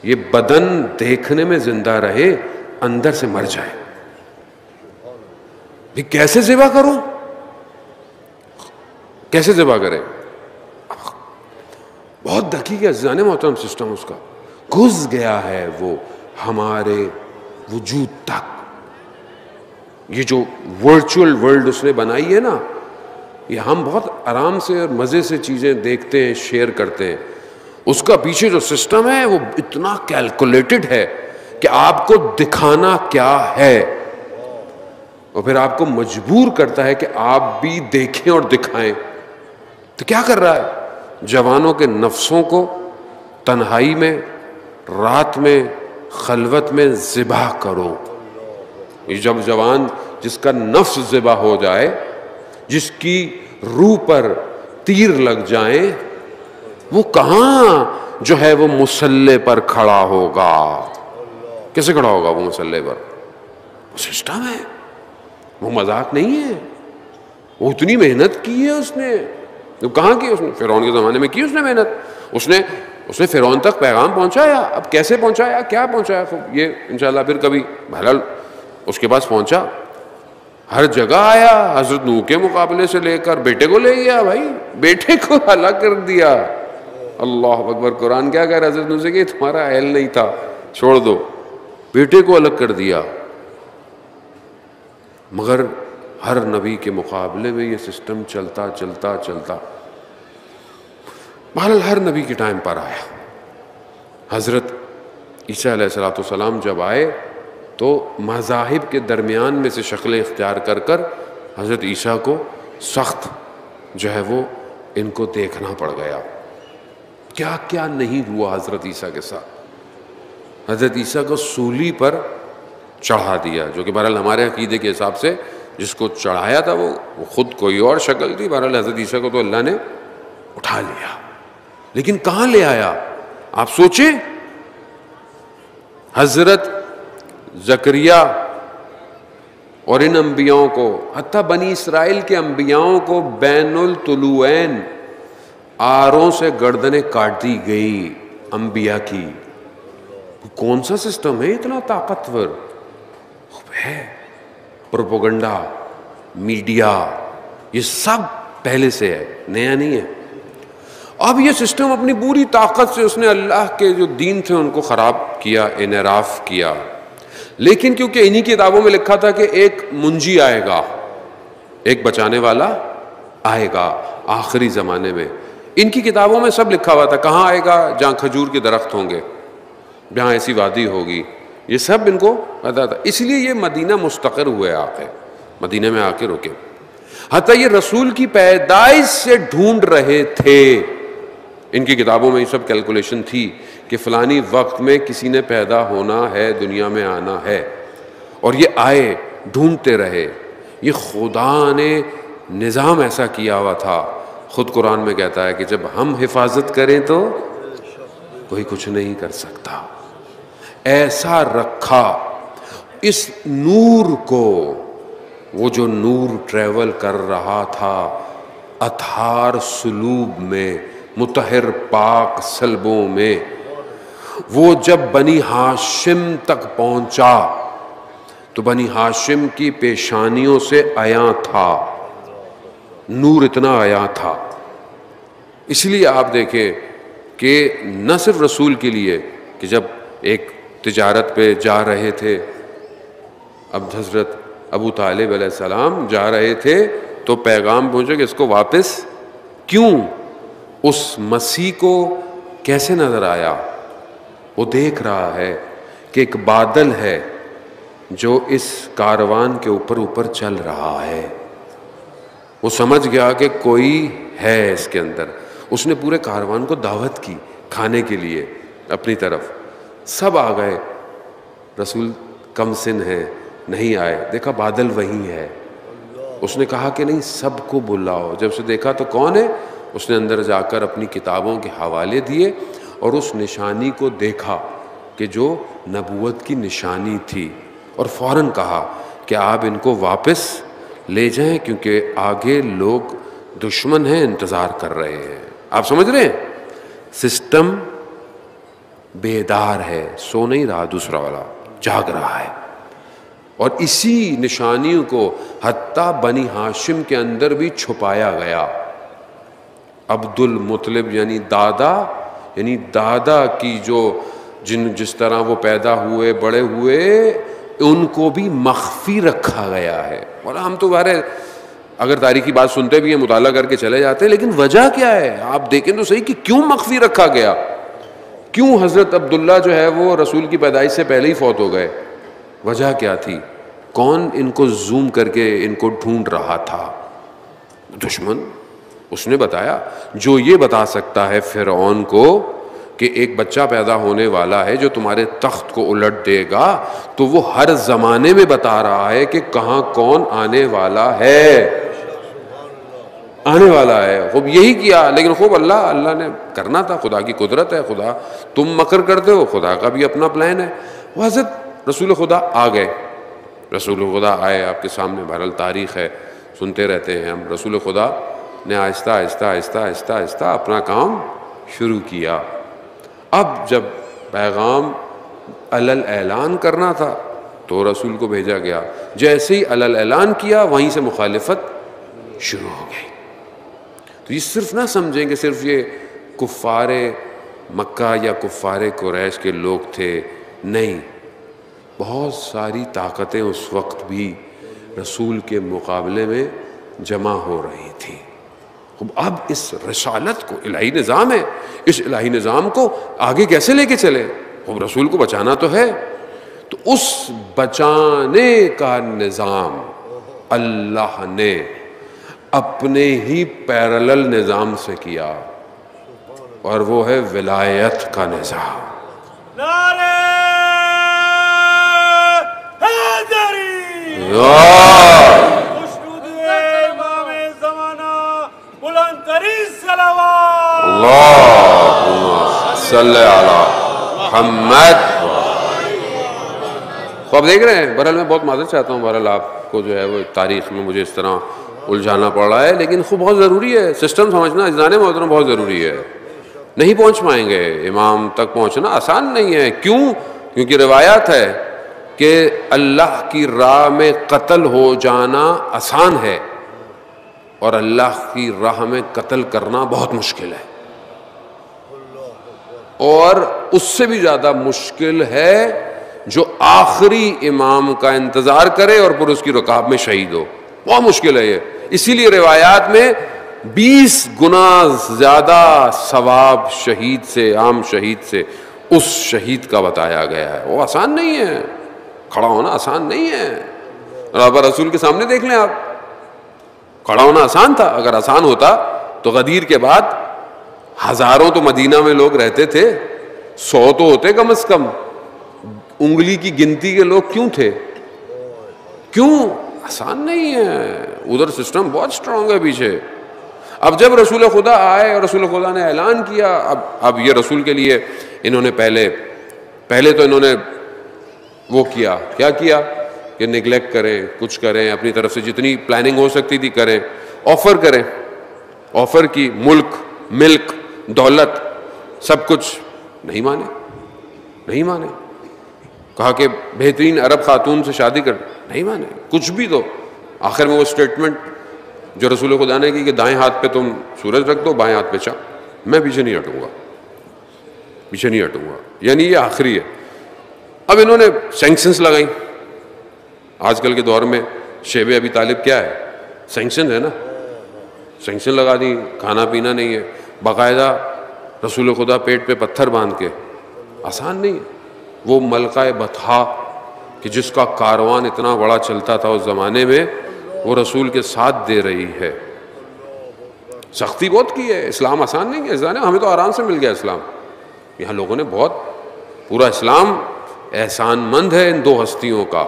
یہ بدن دیکھنے میں زندہ رہے، اندر سے مر جائے. بھی کیسے ذبح کروں؟ کیسے ذبح کریں؟ بہت دقیق ہے عزیزان محترم سسٹم اس کا. گھس گیا ہے وہ ہمارے وجود تک. یہ جو ورچوئل ورلڈ اس نے بنائی ہے نا، یہ ہم بہت آرام سے اور مزے سے چیزیں دیکھتے ہیں، شیئر کرتے ہیں. اس کا پیچھے جو سسٹم ہے وہ اتنا کیلکولیٹڈ ہے کہ آپ کو دکھانا کیا ہے، اور پھر آپ کو مجبور کرتا ہے کہ آپ بھی دیکھیں اور دکھائیں. تو کیا کر رہا ہے؟ جوانوں کے نفسوں کو تنہائی میں، رات میں، خلوت میں ذبح کرو. یہ جب جوان جس کا نفس ذبح ہو جائے، جس کی روح پر تیر لگ جائیں، وہ کہاں جو ہے وہ مسلح پر کھڑا ہوگا؟ کیسے کھڑا ہوگا وہ مسلح پر؟ وہ سسٹم ہے، وہ مذاق نہیں ہے. وہ اتنی محنت کی ہے اس نے. وہ کہاں کی؟ اس نے فرعون کے زمانے میں کی اس نے محنت. اس نے فرعون تک پیغام پہنچایا. اب کیسے پہنچایا، کیا پہنچایا، یہ انشاءاللہ پھر کبھی. بہرحال اس کے پاس پہنچا، ہر جگہ آیا. حضرت نوح کے مقابلے سے لے کر بیٹے کو لے گیا. بھائی بیٹے کو ہلاک کر دیا. اللہ اکبر. قرآن کیا کہہ رہا ہے حضرت نوح سے کہ تمہارا اہل نہیں تھا، چھوڑ دو. بیٹے کو الگ کر دیا. مگر ہر نبی کے مقابلے میں یہ سسٹم چلتا چلتا چلتا بہرحال ہر نبی کے ٹائم پر آیا. حضرت عیسیٰ علیہ السلام جب آئے تو مذاہب کے درمیان میں سے شکلیں اختیار کر کر حضرت عیسیٰ کو سخت جو ہے وہ ان کو دیکھنا پڑ گیا. کیا کیا نہیں ہوا حضرت عیسیٰ کے ساتھ. حضرت عیسیٰ کو سولی پر چڑھا دیا، جو کہ بہرحال ہمارے عقیدے کے حساب سے جس کو چڑھایا تھا وہ خود کوئی اور شکل تھی. بہرحال حضرت عیسیٰ کو تو اللہ نے اٹھا لیا. لیکن کہاں لے آیا آپ سوچیں. حضرت زکریا اور ان انبیاؤں کو، حتیٰ بنی اسرائیل کے انبیاؤں کو بین الطلوعین آروں سے گردنیں کاٹ دی گئی انبیاء کی. کون سا سسٹم ہے اتنا طاقتور ہے؟ پروپیگنڈا، میڈیا، یہ سب پہلے سے ہے، نیا نہیں ہے. اب یہ سسٹم اپنی پوری طاقت سے اس نے اللہ کے جو دین تھے ان کو خراب کیا، انحراف کیا. لیکن کیونکہ انہی کتابوں میں لکھا تھا کہ ایک منجی آئے گا، ایک بچانے والا آئے گا آخری زمانے میں. ان کی کتابوں میں سب لکھا ہوا تھا کہاں آئے گا، جہاں کھجور کے درخت ہوں گے، جہاں ایسی وادی ہوگی. یہ سب ان کو پتا تھا. اس لیے یہ مدینہ مستقر ہوئے، آ کے مدینہ میں آ کے رکے. حتیٰ یہ رسول کی پیدائش سے ڈھونڈ رہے تھے. ان کی کتابوں میں یہ سب کیلکولیشن تھی کہ فلانی وقت میں کسی نے پیدا ہونا ہے، دنیا میں آنا ہے. اور یہ آئے، ڈھونڈتے رہے. یہ خدا نے نظام ایسا کیا ہوا تھا. خود قرآن میں کہتا ہے کہ جب ہم حفاظت کریں تو کوئی کچھ نہیں کر سکتا. ایسا رکھا اس نور کو، وہ جو نور ٹریول کر رہا تھا اطہار سلوب میں، مطہر پاک سلبوں میں، وہ جب بنی ہاشم تک پہنچا تو بنی ہاشم کی پیشانیوں سے عیاں تھا. نور اتنا عیاں تھا. اس لیے آپ دیکھیں کہ نہ صرف رسول کے لیے کہ جب ایک تجارت پہ جا رہے تھے، اب حضرت ابو طالب علیہ السلام جا رہے تھے تو پیغام پہنچے کہ اس کو واپس کیوں. اس مسیح کو کیسے نظر آیا؟ وہ دیکھ رہا ہے کہ ایک بادل ہے جو اس کاروان کے اوپر چل رہا ہے. وہ سمجھ گیا کہ کوئی ہے اس کے اندر. اس نے پورے کاروان کو دعوت کی کھانے کے لیے اپنی طرف. سب آ گئے. رسول کم سن ہے، نہیں آئے. دیکھا بادل وہی ہے. اس نے کہا کہ نہیں، سب کو بلاؤ. جب سے دیکھا تو کون ہے، اس نے اندر جا کر اپنی کتابوں کے حوالے دیے اور اس نشانی کو دیکھا کہ جو نبوت کی نشانی تھی، اور فوراً کہا کہ آپ ان کو واپس لے جائیں کیونکہ آگے لوگ دشمن ہیں، انتظار کر رہے ہیں. آپ سمجھ رہے ہیں؟ سسٹم بیدار ہے، سو نہیں رہا، دوسرا والا جاگ رہا ہے. اور اسی نشانیوں کو حتیٰ بنی ہاشم کے اندر بھی چھپایا گیا. عبد المطلب یعنی دادا کی جس طرح وہ پیدا ہوئے بڑے ہوئے ان کو بھی مخفی رکھا گیا ہے. اور ہم تو اگر تاریخی بات سنتے بھی ہیں، مطالعہ کر کے چلے جاتے ہیں، لیکن وجہ کیا ہے آپ دیکھیں تو صحیح کہ کیوں مخفی رکھا گیا. کیوں حضرت عبداللہ جو ہے وہ رسول کی پیدائش سے پہلے ہی فوت ہو گئے؟ وجہ کیا تھی؟ کون ان کو زوم کر کے ان کو ڈھونڈ رہا تھا؟ دشمن. اس نے بتایا. جو یہ بتا سکتا ہے فرعون کو کہ ایک بچہ پیدا ہونے والا ہے جو تمہارے تخت کو الٹ دے گا، تو وہ ہر زمانے میں بتا رہا ہے کہ کہاں کون آنے والا ہے. خوب یہی کیا، لیکن خوب اللہ نے کرنا تھا، خدا کی قدرت ہے. خدا تم مکر کرتے ہو، خدا کا بھی اپنا پلان ہے. وہ حضرت رسول خدا آ گئے. رسول خدا آئے آپ کے سامنے، بہرحال تاریخ ہے، سنتے رہتے ہیں ہم. رسول خدا نے آہستہ آہستہ آہستہ آہستہ آہستہ اپنا کام شروع کیا. اب جب پیغام علل اعلان کرنا تھا تو رسول کو بھیجا گیا. جیسے ہی علل اعلان کیا وہیں سے مخالفت شروع ہو گئی. تو یہ صرف نہ سمجھیں کہ صرف یہ کفار مکہ یا کفار قریش کے لوگ تھے، نہیں، بہت ساری طاقتیں اس وقت بھی رسول کے مقابلے میں جمع ہو رہی تھیں. اب اس رسالت کو، الہی نظام ہے، اس الہی نظام کو آگے کیسے لے کے چلے؟ اب رسول کو بچانا تو ہے. تو اس بچانے کا نظام اللہ نے اپنے ہی پیرلل نظام سے کیا، اور وہ ہے ولایت کا نظام. نعرہ حیدری، خوشنود امام زمانہ، بلند ترین صلوات، اللہم صلی علی محمد. تو آپ دیکھ رہے ہیں، بہرحال میں بہت معذرت چاہتا ہوں، بہرحال آپ کو جو ہے وہ تاریخ میں مجھے اس طرح الجھانا پڑ رہا ہے، لیکن خوب بہت ضروری ہے سسٹم سمجھنا. اذان محترم بہت ضروری ہے. نہیں پہنچ پائیں گے، امام تک پہنچنا آسان نہیں ہے. کیوں؟ کیونکہ روایات ہے کہ اللہ کی راہ میں قتل ہو جانا آسان ہے، اور اللہ کی راہ میں قتل کرنا بہت مشکل ہے. اور اس سے بھی زیادہ مشکل ہے جو آخری امام کا انتظار کرے اور پھر اس کی رکاب میں شہید ہو. بہت مشکل ہے یہ. اسی لیے روایات میں 20 گنا زیادہ ثواب شہید سے، عام شہید سے، اس شہید کا بتایا گیا ہے. وہ آسان نہیں ہے، کھڑا ہونا آسان نہیں ہے. اب رسول کے سامنے دیکھ لیں آپ، کھڑا ہونا آسان تھا. اگر آسان ہوتا تو غدیر کے بعد ہزاروں تو مدینہ میں لوگ رہتے تھے، 100 تو ہوتے کم از کم. انگلی کی گنتی کے لوگ کیوں تھے؟ کیوں؟ آسان نہیں ہے. ادھر سسٹم بہت سٹرونگ ہے پیچھے. اب جب رسول خدا آئے اور رسول خدا نے اعلان کیا، اب یہ رسول کے لیے انہوں نے پہلے تو انہوں نے وہ کیا کہ نگلیکٹ کریں، کچھ کریں، اپنی طرف سے جتنی پلاننگ ہو سکتی تھی کریں، آفر کی، ملک، دولت، سب کچھ. نہیں مانے. کہا کہ بہترین عرب خاتون سے شادی کر، نہیں مانے. کچھ بھی تو آخر میں وہ سٹیٹمنٹ جو رسول خدا نے کی کہ دائیں ہاتھ پہ تم سورج رکھ دو، بائیں ہاتھ پہ چاند، میں پیچھے نہیں ہٹوں گا. یعنی یہ آخری ہے. اب انہوں نے سینکشنز لگائیں. آج کل کے دور میں شیب ابی طالب کیا ہے؟ سینکشن ہے نا. سینکشن لگا دی، کھانا پینا نہیں ہے. باقاعدہ رسول خدا پیٹ پہ پتھر باندھ کے. آسان نہیں ہے. وہ ملکہ بطحا کہ جس کا کاروان اتنا بڑا چلتا تھا اس زمانے میں، وہ رسول کے ساتھ دے رہی ہے. سختی بہت کی ہے. اسلام آسان نہیں ہے. ہمیں تو آرام سے مل گیا اسلام. یہاں لوگوں نے پورا اسلام احسان مند ہے ان 2 ہستیوں کا،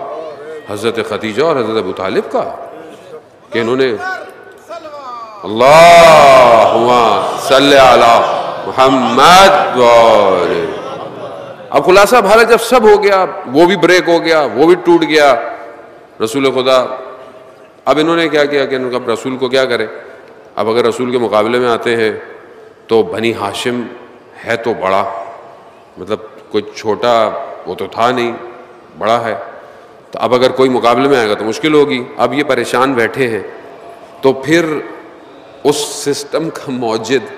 حضرت خدیجہ اور حضرت ابو طالب کا، کہ انہوں نے اللہم صلی علی محمد. اب خلاصہ بھارت جب سب ہو گیا، وہ بھی بریک ہو گیا، وہ بھی ٹوٹ گیا. رسول خدا اب انہوں نے کیا کیا کہ اب رسول کو کیا کرے. اب اگر رسول کے مقابلے میں آتے ہیں تو بنی ہاشم ہے تو بڑا، مطلب کوئی چھوٹا وہ تو تھا نہیں، بڑا ہے، تو اب اگر کوئی مقابلے میں آئے گا تو مشکل ہوگی. اب یہ پریشان بیٹھے ہیں، تو پھر اس سسٹم کا موجد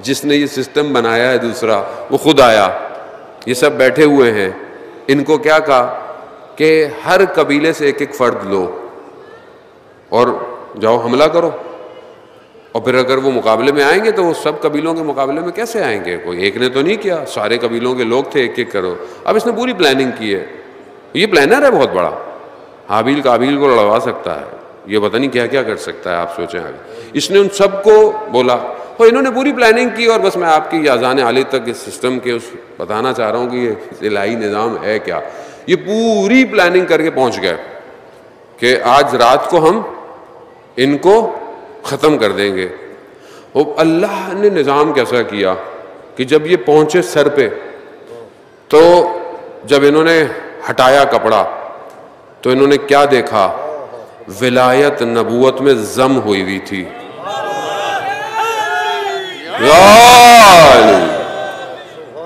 جس نے یہ سسٹم بنایا ہے دوسرا، وہ خود آیا. یہ سب بیٹھے ہوئے ہیں، ان کو کیا کہا کہ ہر قبیلے سے ایک ایک فرد لو اور جاؤ حملہ کرو. اور پھر اگر وہ مقابلے میں آئیں گے تو وہ سب قبیلوں کے مقابلے میں کیسے آئیں گے؟ کوئی ایک نے تو نہیں کیا، سارے قبیلوں کے لوگ تھے، ایک ایک کرو. اب اس نے پوری پلاننگ کی ہے، یہ پلانر ہے بہت بڑا، حابیل قابیل کو لڑوا سکتا ہے، یہ پتہ نہیں کیا کیا کر سکتا ہے. آپ سوچیں آگے. اس نے ان سب کو بولا، اور انہوں نے پوری پلاننگ کی. اور بس میں آپ کی اذان عالی تک اس سسٹم کے بتانا چاہ رہا ہوں کہ یہ الہی نظام ہے کیا. یہ پوری پلاننگ کر کے پہنچ گئے کہ آج رات کو ہم ان کو ختم کر دیں گے. اور اللہ نے نظام کیسا کیا کہ جب یہ پہنچے سر پہ، تو جب انہوں نے ہٹایا کپڑا تو انہوں نے کیا دیکھا؟ ولایت نبوت میں ضم ہوئی ہوئی تھی.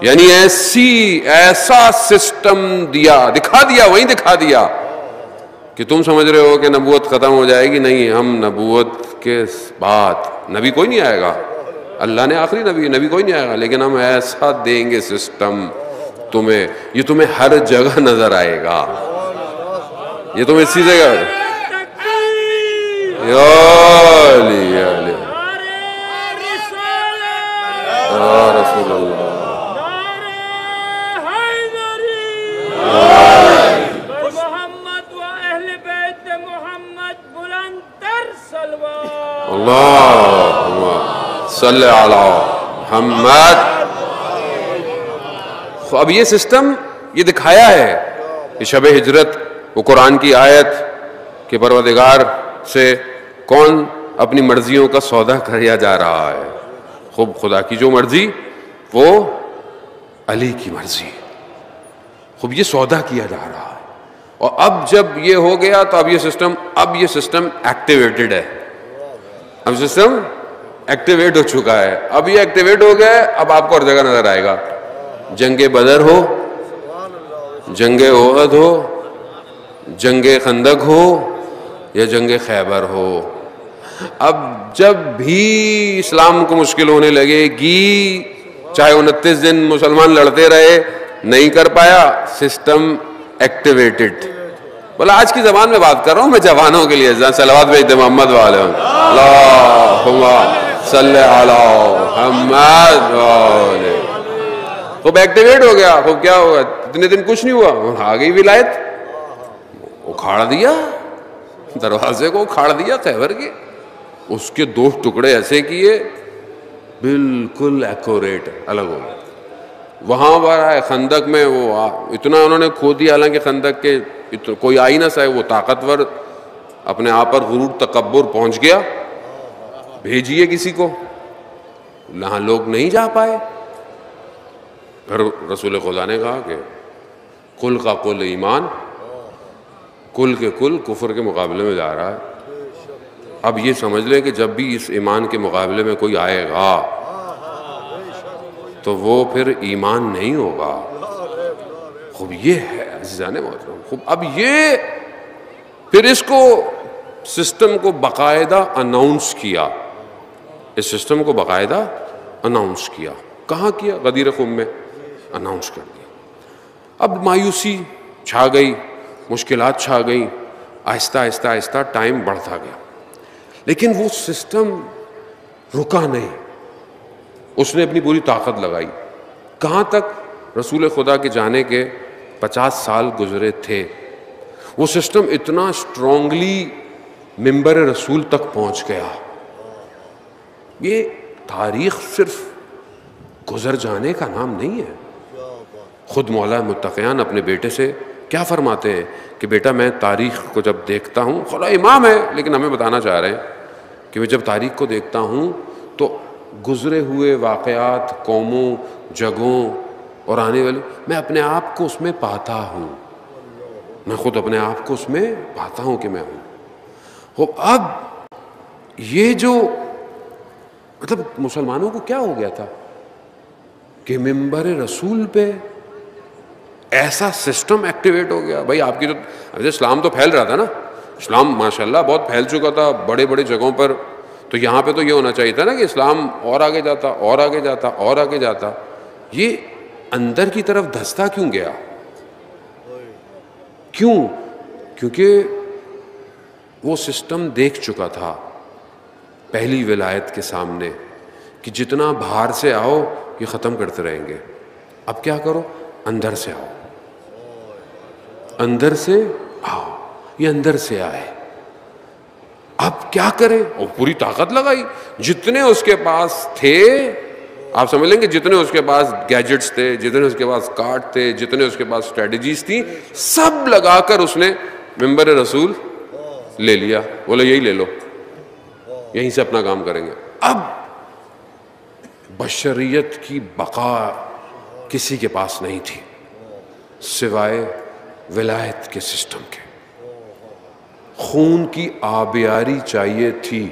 یعنی ایسا سسٹم دکھا دیا وہیں دکھا دیا کہ تم سمجھ رہے ہو کہ نبوت ختم ہو جائے گی. نہیں، ہم نبوت کے بعد نبی کوئی نہیں آئے گا، اللہ نے آخری نبی کوئی نہیں آئے گا، لیکن ہم ایسا دیں گے سسٹم تمہیں، یہ تمہیں ہر جگہ نظر آئے گا. یہ تم اسی جگہ رسول اللہ اللہم صلی علی محمد. اب یہ سسٹم یہ دکھایا ہے کہ شب ہجرت، وہ قرآن کی آیت کہ پروردگار سے کون اپنی مرضیوں کا سودا کیا جا رہا ہے. خوب خدا کی جو مرضی وہ علی کی مرضی، خوب یہ سودا کیا جا رہا ہے. اور اب جب یہ ہو گیا تو اب یہ سسٹم ایکٹیویٹڈ ہے. اب سسٹم ایکٹیویٹ ہو چکا ہے. اب یہ ایکٹیویٹ ہو گیا ہے. اب آپ کو ہر جگہ نظر آئے گا، جنگ بدر ہو، جنگ احد ہو، جنگ خندق ہو یا جنگ خیبر ہو. اب جب بھی اسلام کو مشکل ہونے لگے گی، چاہے 29 دن مسلمان لڑتے رہے، نہیں کر پایا، سسٹم ایکٹیویٹڈ. بولا آج کی زبان میں بات کر رہا ہوں میں جوانوں کے لیے، صلوات بھیجتے محمد والے اللہم صلی علی محمد والے. خوب ایکٹیویٹ ہو گیا. خوب کیا ہوگا؟ اتنے دن کچھ نہیں ہوا، آ گئی ولایت. اکھاڑ دیا دروازے کو، اکھاڑ دیا خیبر کے. اس کے 2 ٹکڑے ایسے کیے، بالکل ایکوریٹ الگ ہو گئے. وہاں پر آئے خندق میں، وہ اتنا انہوں نے کھو دیا، حالانکہ خندق کے کوئی آئی نہ سکے. وہ طاقتور اپنے آپ پر غرور تکبر پہنچ گیا، بھیجیے کسی کو. یہاں لوگ نہیں جا پائے. پھر رسول خدا نے کہا کہ کل کا کل ایمان، کل کے کل کفر کے مقابلے میں جا رہا ہے. اب یہ سمجھ لیں کہ جب بھی اس ایمان کے مقابلے میں کوئی آئے گا تو وہ پھر ایمان نہیں ہوگا. خوب یہ ہے عزیزان محترم. خوب اب یہ پھر اس کو سسٹم کو باقاعدہ اناؤنس کیا. اس سسٹم کو باقاعدہ اناؤنس کیا. کہاں کیا؟ غدیر خم میں اناؤنس کر دیا. اب مایوسی چھا گئی، مشکلات چھا گئیں. آہستہ آہستہ آہستہ ٹائم بڑھتا گیا، لیکن وہ سسٹم رکا نہیں. اس نے اپنی پوری طاقت لگائی. کہاں تک؟ رسول خدا کے جانے کے 50 سال گزرے تھے. وہ سسٹم اتنا اسٹرانگلی منبر رسول تک پہنچ گیا. یہ تاریخ صرف گزر جانے کا نام نہیں ہے. خود مولا متقیان اپنے بیٹے سے کیا فرماتے ہیں کہ بیٹا میں تاریخ کو جب دیکھتا ہوں، خدا امام ہے لیکن ہمیں بتانا چاہ رہے ہیں کہ میں جب تاریخ کو دیکھتا ہوں تو گزرے ہوئے واقعات، قوموں، جگہوں اور آنے والی، میں اپنے آپ کو اس میں پاتا ہوں. میں خود اپنے آپ کو اس میں پاتا ہوں کہ میں ہوں. اب یہ جو مطلب مسلمانوں کو کیا ہو گیا تھا کہ منبر رسول پہ ایسا سسٹم ایکٹیویٹ ہو گیا. بھائی آپ کی تو اسلام تو پھیل رہا تھا نا, اسلام ماشاءاللہ بہت پھیل چکا تھا بڑے بڑے جگہوں پر, تو یہاں پہ تو یہ ہونا چاہیے تھا نا کہ اسلام اور آگے جاتا اور آگے جاتا اور آگے جاتا. یہ اندر کی طرف دھستا کیوں گیا؟ کیوں؟ کیونکہ وہ سسٹم دیکھ چکا تھا پہلی ولایت کے سامنے کہ جتنا باہر سے آؤ یہ ختم کرتے رہیں گے. اب کیا کرو؟ اندر سے آؤ, اندر سے آؤ. یہ اندر سے آئے. اب کیا کرے؟ اور پوری طاقت لگائی. جتنے اس کے پاس تھے, آپ سمجھ لیں گے جتنے اس کے پاس گیجٹس تھے, جتنے اس کے پاس کارڈ تھے, جتنے اس کے پاس اسٹریٹجیز تھیں, سب لگا کر اس نے ممبر رسول لے لیا. بولے یہی لے لو, یہیں سے اپنا کام کریں گے. اب بشریت کی بقا کسی کے پاس نہیں تھی سوائے ولایت کے سسٹم کے. خون کی آبیاری چاہیے تھی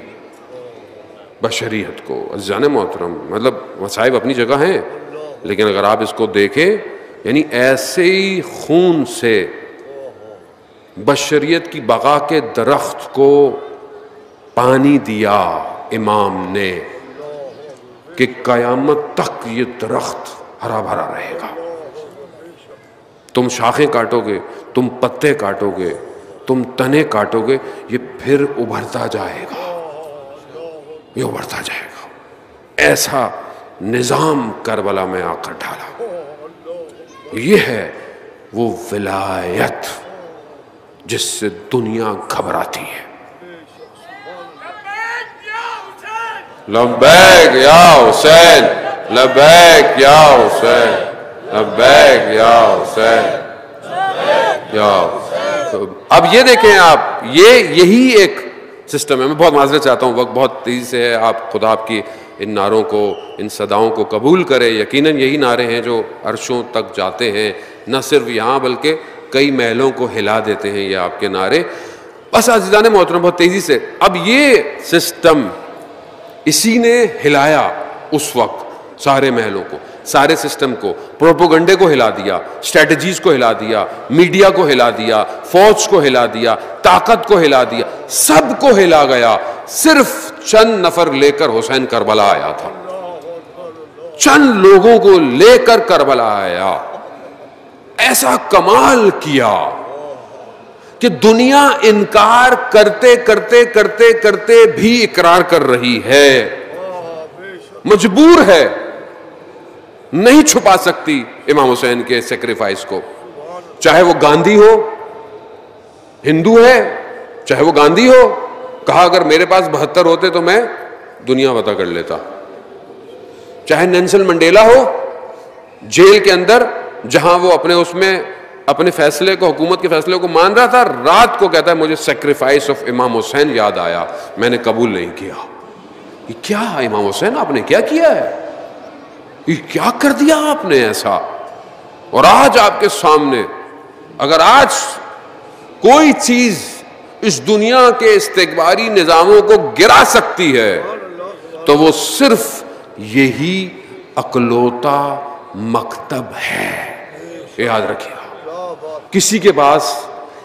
بشریت کو. عزیزان محترم, مطلب مصائب اپنی جگہ ہیں, لیکن اگر آپ اس کو دیکھیں, یعنی ایسے ہی خون سے بشریت کی بقا کے درخت کو پانی دیا امام نے کہ قیامت تک یہ درخت ہرا بھرا رہے گا. تم شاخیں کاٹو گے, تم پتے کاٹو گے, تم تنے کاٹو گے, یہ پھر ابھرتا جائے گا, یہ ابھرتا جائے گا. ایسا نظام کربلا میں آ کر ڈالا. یہ ہے وہ ولایت جس سے دنیا گھبراتی ہے. لبیک یا حسین, لبیک یا حسین, لبیک یا حسین, یا حسین. اب یہ دیکھیں آپ, یہی ایک سسٹم ہے. میں بہت معذرت چاہتا ہوں, وقت بہت تیزی سے ہے. آپ خدا آپ کی ان نعروں کو, ان صداؤں کو قبول کرے. یقیناً یہی نعرے ہیں جو عرشوں تک جاتے ہیں, نہ صرف یہاں بلکہ کئی محلوں کو ہلا دیتے ہیں یہ آپ کے نعرے. بس عزیزان محترم بہت تیزی سے, اب یہ سسٹم اسی نے ہلایا اس وقت سارے محلوں کو, سارے سسٹم کو, پروپوگنڈے کو ہلا دیا, اسٹریٹجیز کو ہلا دیا, میڈیا کو ہلا دیا, فوج کو ہلا دیا, طاقت کو ہلا دیا, سب کو ہلا گیا. صرف چند نفر لے کر حسین کربلا آیا تھا, چند لوگوں کو لے کر کربلا آیا. ایسا کمال کیا کہ دنیا انکار کرتے کرتے کرتے کرتے بھی اقرار کر رہی ہے, مجبور ہے, نہیں چھپا سکتی امام حسین کے سیکریفائس کو. چاہے وہ گاندھی ہو, ہندو ہے, چاہے وہ گاندھی ہو, کہا اگر میرے پاس 72 ہوتے تو میں دنیا فتح کر لیتا. چاہے نیلسن منڈیلا ہو, جیل کے اندر جہاں وہ اپنے فیصلے کو, حکومت کے فیصلے کو مان رہا تھا, رات کو کہتا ہے مجھے سیکریفائس آف امام حسین یاد آیا, میں نے قبول نہیں کیا. یہ کیا امام حسین آپ نے کیا کیا ہے, یہ کیا کر دیا آپ نے ایسا. اور آج آپ کے سامنے اگر آج کوئی چیز اس دنیا کے استکباری نظاموں کو گرا سکتی ہے تو وہ صرف یہی اکلوتا مکتب ہے. یاد رکھیے, کسی کے پاس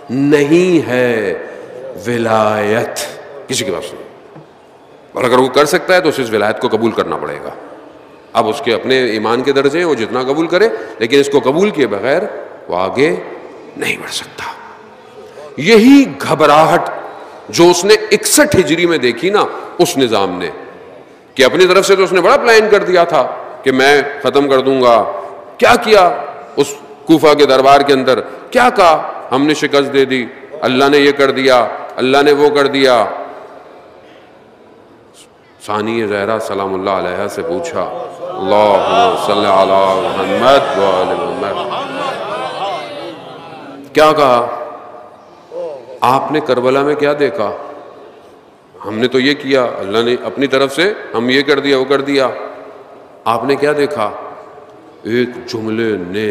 نہیں ہے ولایت, کسی کے پاس نہیں. اور اگر وہ کر سکتا ہے تو اس ولایت کو قبول کرنا پڑے گا. اب اس کے اپنے ایمان کے درجے ہیں, وہ جتنا قبول کرے, لیکن اس کو قبول کیے بغیر وہ آگے نہیں بڑھ سکتا. یہی گھبراہٹ جو اس نے 61 ہجری میں دیکھی نا اس نظام نے, کہ اپنی طرف سے تو اس نے بڑا پلان کر دیا تھا کہ میں ختم کر دوں گا. کیا کیا اس کوفہ کے دربار کے اندر, کیا کہا, ہم نے شکست دے دی, اللہ نے یہ کر دیا, اللہ نے وہ کر دیا. ثانی زہرا سلام اللہ علیہ سے پوچھا, اللہم صلی علی محمد و آل محمد, کیا کہا آپ نے کربلا میں, کیا دیکھا, ہم نے تو یہ کیا, اللہ نے اپنی طرف سے ہم یہ کر دیا وہ کر دیا. آپ نے کیا دیکھا, ایک جملے نے,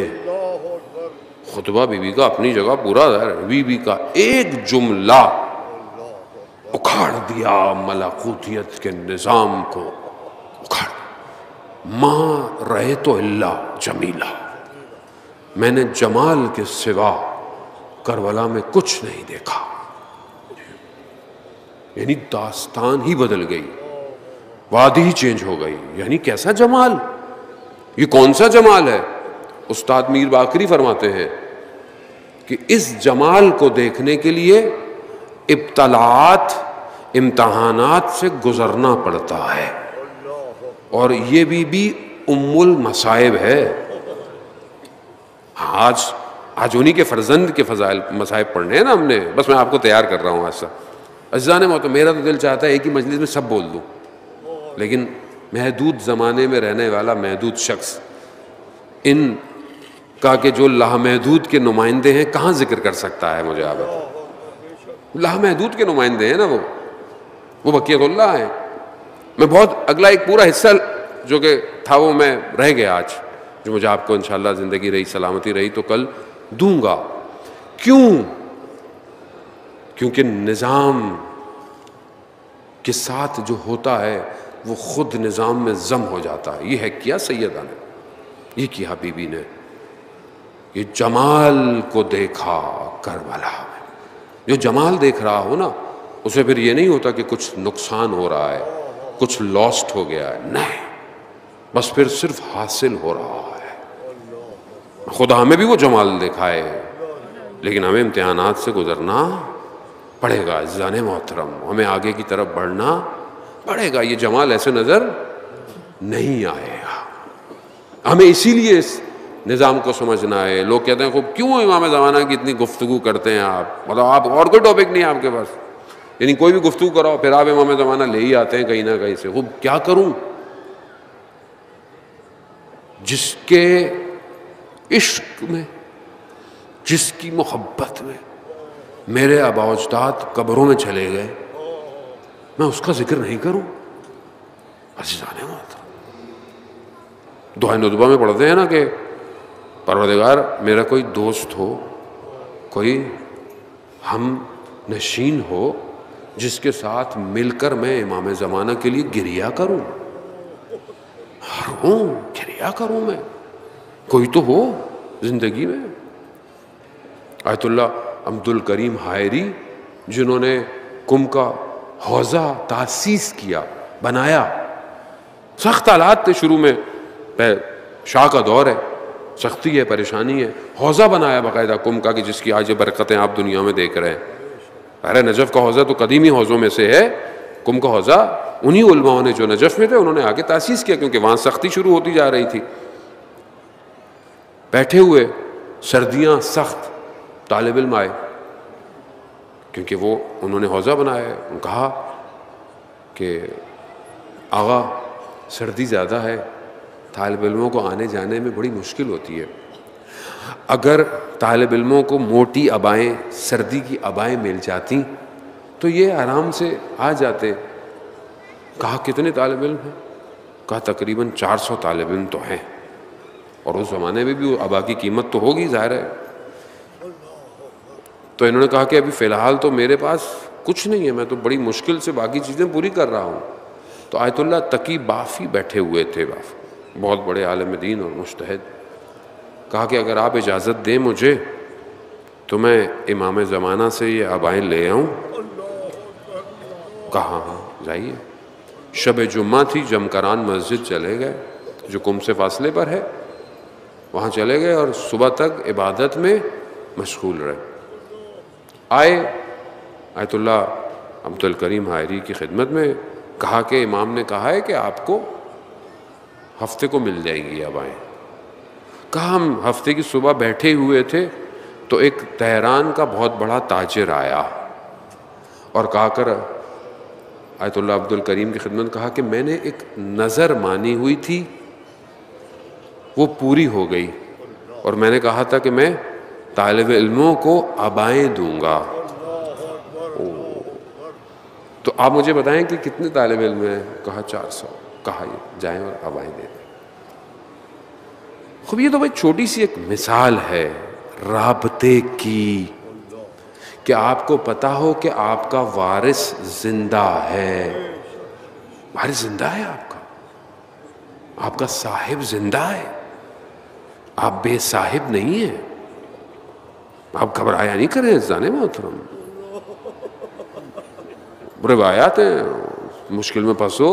خطبہ بی بی کا اپنی جگہ پورا ہے, بی بی کا ایک جملہ اکھاڑ دیا ملکوتیت کے نظام کو, اکھاڑ. ما رأیت الا جمیلا, میں نے جمال کے سوا کربلا میں کچھ نہیں دیکھا. یعنی داستان ہی بدل گئی، وادی ہی چینج ہو گئی. یعنی کیسا جمال، یہ کون سا جمال ہے؟ استاد میر باقری فرماتے ہیں کہ اس جمال کو دیکھنے کے لیے ابتلاعات، امتحانات سے گزرنا پڑتا ہے، اور یہ بھی ام المصائب ہے. آج انہی کے فرزند کے فضائل مصائب پڑھنے ہیں نا ہم نے. بس میں آپ کو تیار کر رہا ہوں آج سے. عزیزان محترم، میرا تو دل چاہتا ہے ایک ہی مجلس میں سب بول دوں، لیکن محدود زمانے میں رہنے والا محدود شخص ان کا کہ جو لامحدود کے نمائندے ہیں کہاں ذکر کر سکتا ہے؟ مجھے آپ لامحدود کے نمائندے ہیں نا وہ بقیت اللہ ہیں. میں بہت اگلا ایک پورا حصہ جو کہ تھا وہ میں رہ گیا آج، جو مجھے آپ کو انشاءاللہ زندگی رہی سلامتی رہی تو کل دوں گا. کیوں؟ کیونکہ نظام کے ساتھ جو ہوتا ہے وہ خود نظام میں ضم ہو جاتا ہے. یہ ہے کیا سیدہ نے، یہ کیا بی بی نے، یہ جمال کو دیکھا کربلا میں. جو جمال دیکھ رہا ہو نا اسے پھر یہ نہیں ہوتا کہ کچھ نقصان ہو رہا ہے، کچھ لاسٹ ہو گیا ہے، نہیں، بس پھر صرف حاصل ہو رہا ہے. خدا ہمیں بھی وہ جمال دکھائے، لیکن ہمیں امتحانات سے گزرنا پڑے گا. عزیزان محترم، ہمیں آگے کی طرف بڑھنا پڑے گا. یہ جمال ایسے نظر نہیں آئے گا. ہمیں اسی لیے اس نظام کو سمجھنا ہے. لوگ کہتے ہیں خوب کیوں امام زمانہ کی اتنی گفتگو کرتے ہیں آپ؟ مطلب آپ اور کوئی ٹاپک نہیں ہے آپ کے پاس؟ یعنی کوئی بھی گفتگو کراؤ پھر آپ امام زمانہ لے ہی آتے ہیں کہیں نہ کہیں سے. خوب کیا کروں؟ جس کے عشق میں، جس کی محبت میں میرے آباء و اجداد قبروں میں چلے گئے، میں اس کا ذکر نہیں کروں؟ عزیزان محترم، دعائے ندبہ میں پڑھتے ہیں نا کہ پروردگار میرا کوئی دوست ہو، کوئی ہم نشین ہو جس کے ساتھ مل کر میں امام زمانہ کے لیے گریہ کروں، گریہ کروں. میں کوئی تو ہو زندگی میں. آیت اللہ عبد الکریم حائری جنہوں نے کم کا حوضہ تاسیس کیا، بنایا، سخت حالات تھے شروع میں، شاہ کا دور ہے، سختی ہے، پریشانی ہے، حوضہ بنایا باقاعدہ کم کا کہ جس کی آج برکتیں آپ دنیا میں دیکھ رہے ہیں. ارے نجف کا حوضہ تو قدیمی حوضوں میں سے ہے. کم کا حوضہ انہی علماء نے جو نجف میں تھے انہوں نے آگے تاسیس کیا، کیونکہ وہاں سختی شروع ہوتی جا رہی تھی. بیٹھے ہوئے سردیاں سخت، طالب علم آئے کیونکہ وہ انہوں نے حوضہ بنایا ہے. انہوں نے کہا کہ آغا سردی زیادہ ہے، طالب علموں کو آنے جانے میں بڑی مشکل ہوتی ہے. اگر طالب علموں کو موٹی ابائیں، سردی کی ابائیں مل جاتی تو یہ آرام سے آ جاتے. کہا کتنے طالب علم ہیں؟ کہا تقریباً 400 طالب علم تو ہیں، اور اس زمانے میں بھی وہ ابا کی قیمت تو ہوگی ظاہر ہے. تو انہوں نے کہا کہ ابھی فی الحال تو میرے پاس کچھ نہیں ہے، میں تو بڑی مشکل سے باقی چیزیں پوری کر رہا ہوں. تو آیت اللہ تقی بافی بیٹھے ہوئے تھے، بہت بڑے عالم دین اور مجتہد. کہا کہ اگر آپ اجازت دیں مجھے تو میں امام زمانہ سے یہ ابائیں لے آؤں. کہا ہاں جائیے. شب جمعہ تھی، جمکران مسجد چلے گئے جو کم سے فاصلے پر ہے، وہاں چلے گئے اور صبح تک عبادت میں مشغول رہے. آئے آیت اللہ عبد الکریم حائری کی خدمت میں، کہا کہ امام نے کہا ہے کہ آپ کو ہفتے کو مل جائیں گی ابائیں. کہا ہم ہفتے کی صبح بیٹھے ہوئے تھے تو ایک تہران کا بہت بڑا تاجر آیا اور کہا کر آیت اللہ عبد الکریم کی خدمت کہا کہ میں نے ایک نظر مانی ہوئی تھی وہ پوری ہو گئی، اور میں نے کہا تھا کہ میں طالب علموں کو ابائیں دوں گا. تو آپ مجھے بتائیں کہ کتنے طالب علم ہیں؟ کہا 400. کہا یہ جائیں اور ابائیں دے دیں. خوب یہ تو بھائی چھوٹی سی ایک مثال ہے رابطے کی، کہ آپ کو پتہ ہو کہ آپ کا وارث زندہ ہے. وارث زندہ ہے، آپ کا صاحب زندہ ہے. آپ بے صاحب نہیں ہیں، آپ گھبرایا نہیں کریں عزیزان محترم. روایات ہیں، مشکل میں پھنسو،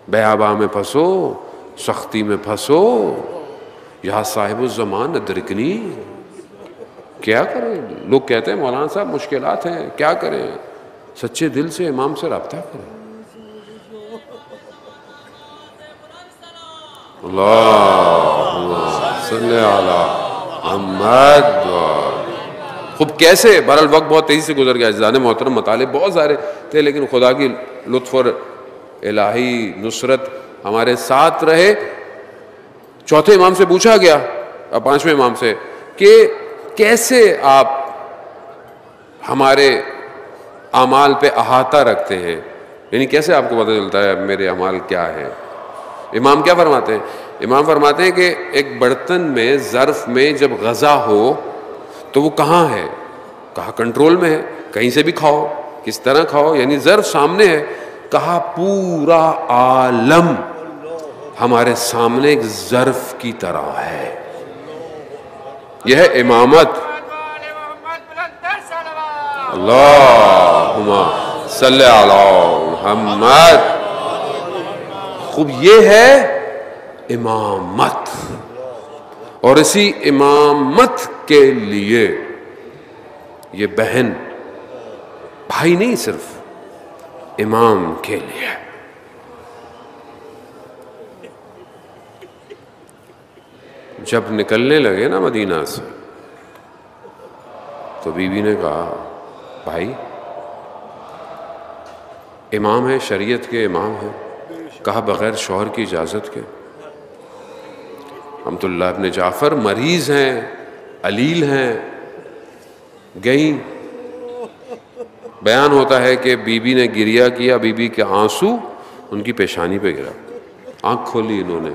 بیاباں میں پھنسو، سختی میں پھنسو، یا صاحب الزمان ادرکنی. کیا کریں؟ لوگ کہتے ہیں مولانا صاحب مشکلات ہیں، کیا کریں؟ سچے دل سے امام سے رابطہ کریں. اللہم صلی علی محمد. خوب کیسے؟ بہرحال وقت بہت تیزی سے گزر گیا عزیزان محترم، مطالب بہت سارے تھے لیکن خدا کی لطف اور الہی نصرت ہمارے ساتھ رہے. چوتھے امام سے پوچھا گیا، پانچویں امام سے، کہ کیسے آپ ہمارے اعمال پہ احاطہ رکھتے ہیں، یعنی کیسے آپ کو پتہ چلتا ہے میرے اعمال کیا ہے؟ امام کیا فرماتے ہیں؟ امام فرماتے ہیں کہ ایک برتن میں، ظرف میں جب غذا ہو تو وہ کہاں ہے؟ کہا کنٹرول میں ہے، کہیں سے بھی کھاؤ، کس طرح کھاؤ، یعنی ظرف سامنے ہے. کہا پورا عالم ہمارے سامنے ایک ظرف کی طرح ہے. یہ ہے امامت. اللہم صلی علی محمد. خوب یہ ہے امامت. اور اسی امامت کے لیے یہ بہن، بھائی نہیں صرف، امام کے لیے. جب نکلنے لگے نا مدینہ سے تو بی بی نے کہا بھائی امام ہے، شریعت کے امام ہیں. کہا بغیر شوہر کی اجازت کے. حمد ابن جعفر مریض ہیں، علیل ہیں، گئیں. بیان ہوتا ہے کہ بی بی نے گریہ کیا، بی بی کے آنسو ان کی پیشانی پہ گرا. آنکھ کھولی انہوں نے،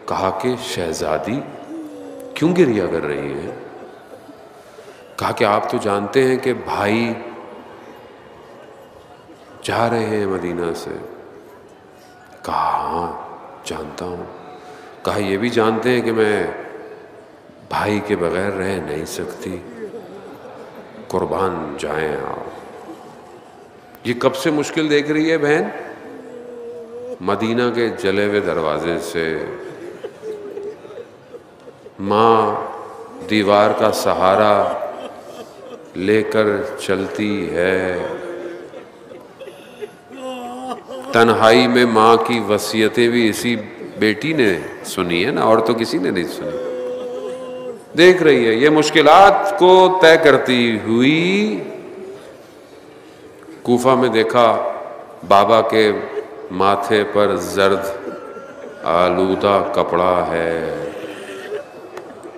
کہا کہ شہزادی کیوں گریہ کر رہی ہیں؟ کہا کہ آپ تو جانتے ہیں کہ بھائی جا رہے ہیں مدینہ سے. کہا ہاں جانتا ہوں. کہا یہ بھی جانتے ہیں کہ میں بھائی کے بغیر رہ نہیں سکتی، قربان جائیں آپ. یہ کب سے مشکل دیکھ رہی ہے بہن؟ مدینہ کے جلے ہوئے دروازے سے. ماں دیوار کا سہارا لے کر چلتی ہے. تنہائی میں ماں کی وصیتیں بھی اسی بیٹی نے سنی ہے نا، اور تو کسی نے نہیں سنی. دیکھ رہی ہے یہ مشکلات کو طے کرتی ہوئی. کوفہ میں دیکھا بابا کے ماتھے پر زرد آلودہ کپڑا ہے.